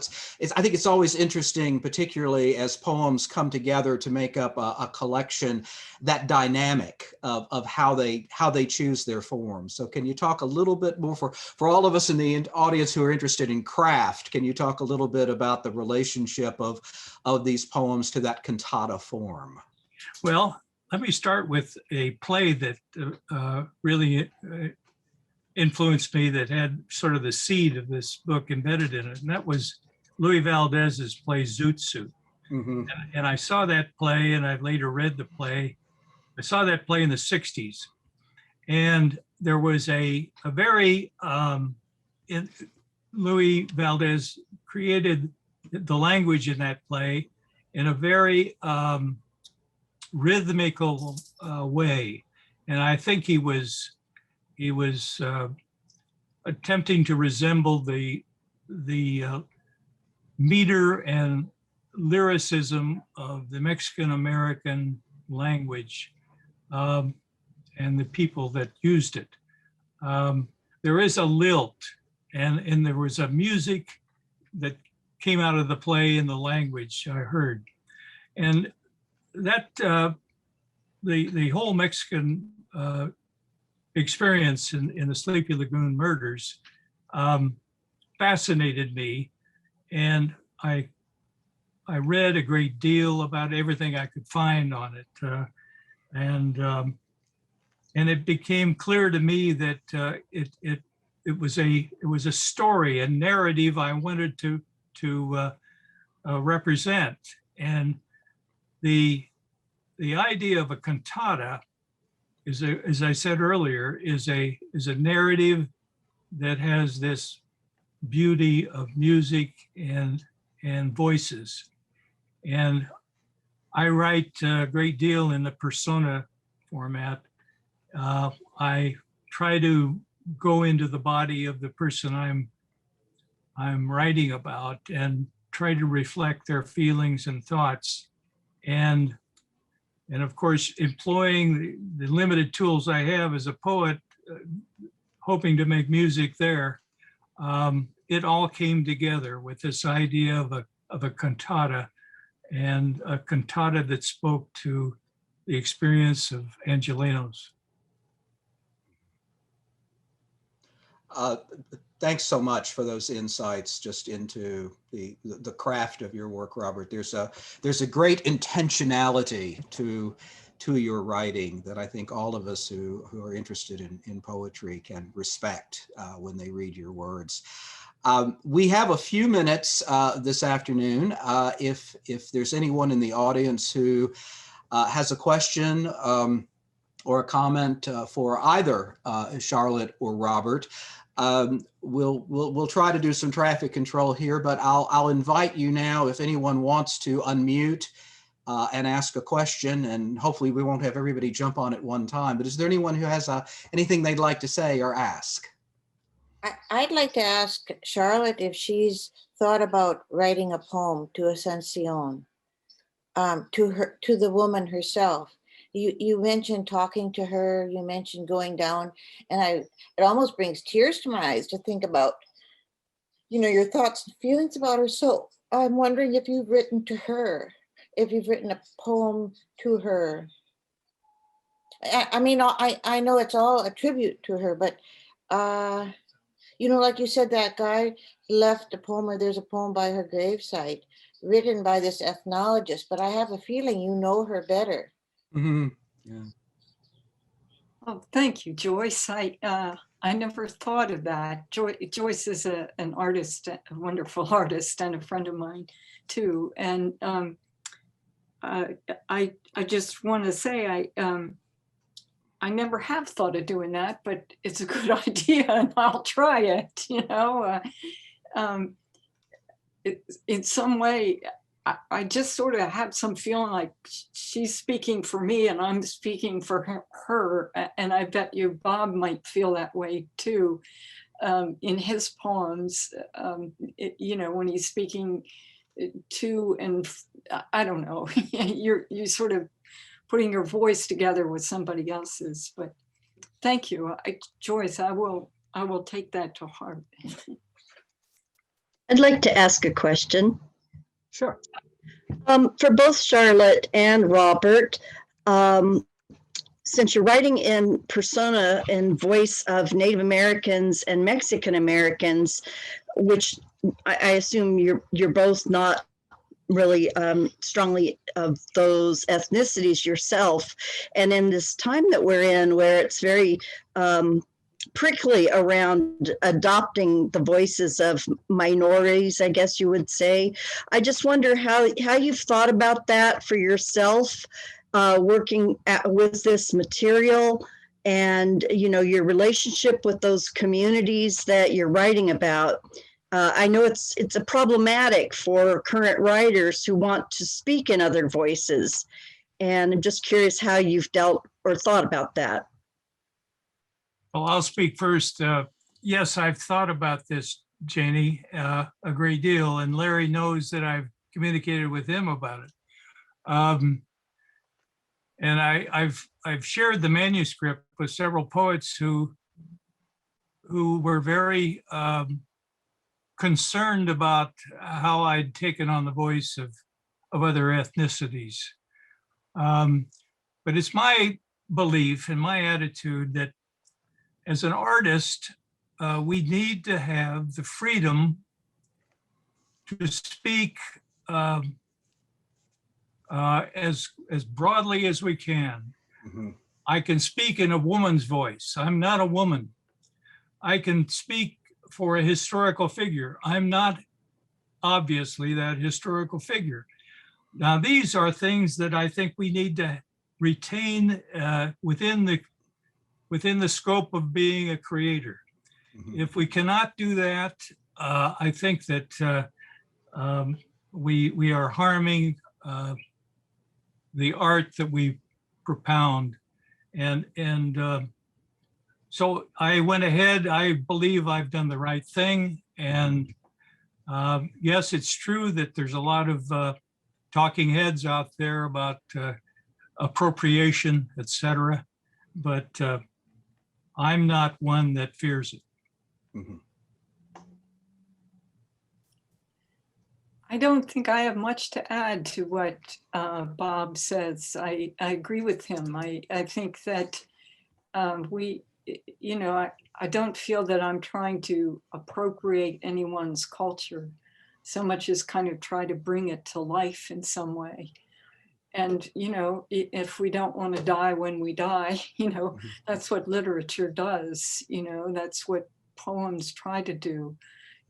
think it's always interesting, particularly as poems come together to make up a collection, that dynamic of how they choose their forms. So can you talk a little bit more for all of us in the audience who are interested in craft, can you talk a little bit about the relationship of these poems to that cantata form? Well, let me start with a play that really influenced me, that had sort of the seed of this book embedded in it, and that was Louis Valdez's play Zoot Suit. Mm-hmm. And I saw that play, and I later read the play. I saw that play in the 60s, and there was a very, Louis Valdez created the language in that play in a very rhythmical way. And I think he was attempting to resemble the meter and lyricism of the Mexican-American language and the people that used it. There is a lilt, and there was a music that came out of the play in the language I heard. And that the whole Mexican experience in the Sleepy Lagoon murders fascinated me, and I read a great deal about everything I could find on it, and it became clear to me that it was a story, a narrative I wanted to represent. And the idea of a cantata is, as I said earlier, is a narrative that has this beauty of music and voices. And I write a great deal in the persona format. I try to go into the body of the person I'm writing about and try to reflect their feelings and thoughts. And of course, employing the limited tools I have as a poet, hoping to make music there, it all came together with this idea of a cantata, and a cantata that spoke to the experience of Angelenos. Thanks so much for those insights just into the craft of your work, Robert. There's a great intentionality to your writing that I think all of us who are interested in poetry can respect when they read your words. We have a few minutes this afternoon. If there's anyone in the audience who has a question or a comment for either Charlotte or Robert, we'll try to do some traffic control here, but I'll invite you now if anyone wants to unmute and ask a question, and hopefully we won't have everybody jump on at one time. But is there anyone who has anything they'd like to say or ask? I'd like to ask Charlotte if she's thought about writing a poem to Ascension, to the woman herself. You mentioned talking to her, you mentioned going down, and it almost brings tears to my eyes to think about, your thoughts and feelings about her. So I'm wondering if you've written to her, if you've written a poem to her. I mean, I know it's all a tribute to her, but like you said, that guy left a poem, or there's a poem by her gravesite written by this ethnologist, but I have a feeling you know her better. Mm-hmm. Yeah. Oh, thank you, Joyce. I never thought of that. Joyce is an artist, a wonderful artist, and a friend of mine too. And I just want to say I never have thought of doing that, but it's a good idea, and I'll try it. In some way, I just sort of have some feeling like she's speaking for me and I'm speaking for her. And I bet you Bob might feel that way too. In his poems, when he's speaking to and I don't know, you're sort of putting your voice together with somebody else's, but thank you. Joyce, I will take that to heart. I'd like to ask a question. Sure. For both Charlotte and Robert, since you're writing in persona and voice of Native Americans and Mexican Americans, which I assume you're both not really strongly of those ethnicities yourself, and in this time that we're in, where it's very prickly around adopting the voices of minorities, I guess you would say. I just wonder how you've thought about that for yourself, working with this material, and your relationship with those communities that you're writing about. I know it's a problematic for current writers who want to speak in other voices, and I'm just curious how you've dealt or thought about that. Well, I'll speak first. Yes, I've thought about this, Janie, a great deal, and Larry knows that I've communicated with him about it. And I've shared the manuscript with several poets who were very concerned about how I'd taken on the voice of other ethnicities. But it's my belief and my attitude that as an artist, we need to have the freedom to speak as broadly as we can. Mm-hmm. I can speak in a woman's voice. I'm not a woman. I can speak for a historical figure. I'm not obviously that historical figure. Now, these are things that I think we need to retain within the scope of being a creator. Mm-hmm. If we cannot do that, I think that we are harming the art that we propound. And so I went ahead. I believe I've done the right thing. And yes, it's true that there's a lot of talking heads out there about appropriation, etc. But I'm not one that fears it. Mm-hmm. I don't think I have much to add to what Bob says. I agree with him. I think that I don't feel that I'm trying to appropriate anyone's culture so much as kind of try to bring it to life in some way. And, if we don't want to die when we die, that's what literature does. That's what poems try to do.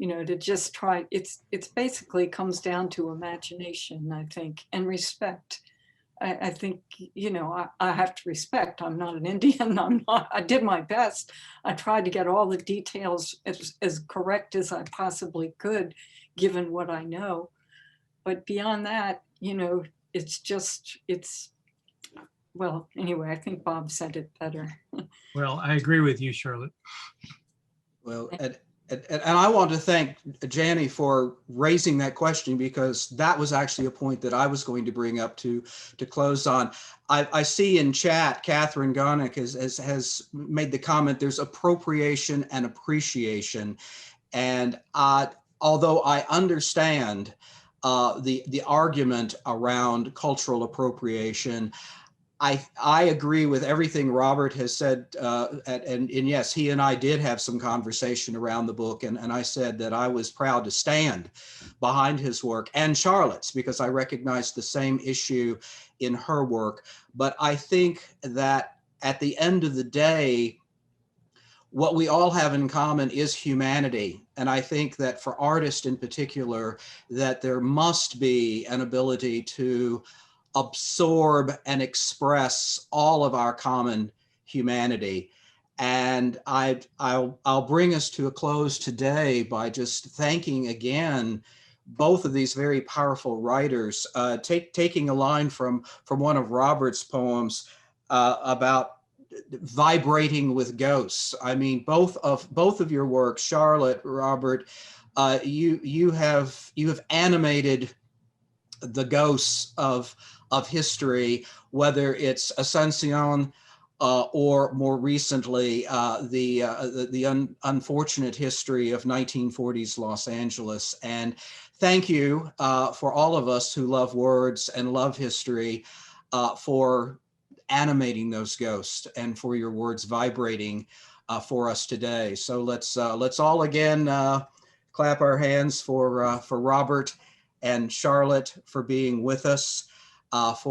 To just try, it's basically comes down to imagination, I think, and respect. I think, I have to respect. I'm not an Indian. I did my best. I tried to get all the details as correct as I possibly could, given what I know. But beyond that, well, anyway, I think Bob said it better. Well, I agree with you, Charlotte. Well, and I want to thank Janie for raising that question, because that was actually a point that I was going to bring up to close on. I see in chat, Catherine Gonick has made the comment, there's appropriation and appreciation. And although I understand the argument around cultural appropriation, I agree with everything Robert has said, and yes, he and I did have some conversation around the book, and I said that I was proud to stand behind his work and Charlotte's, because I recognized the same issue in her work. But I think that at the end of the day, what we all have in common is humanity. And I think that for artists in particular, that there must be an ability to absorb and express all of our common humanity. And I'll bring us to a close today by just thanking again both of these very powerful writers, taking a line from one of Robert's poems about vibrating with ghosts. I mean, both of your works, Charlotte, Robert, you have animated the ghosts of history, whether it's Ascension or more recently the unfortunate history of 1940s Los Angeles. And thank you for all of us who love words and love history for animating those ghosts and for your words vibrating for us today. So let's all again clap our hands for Robert and Charlotte for being with us. For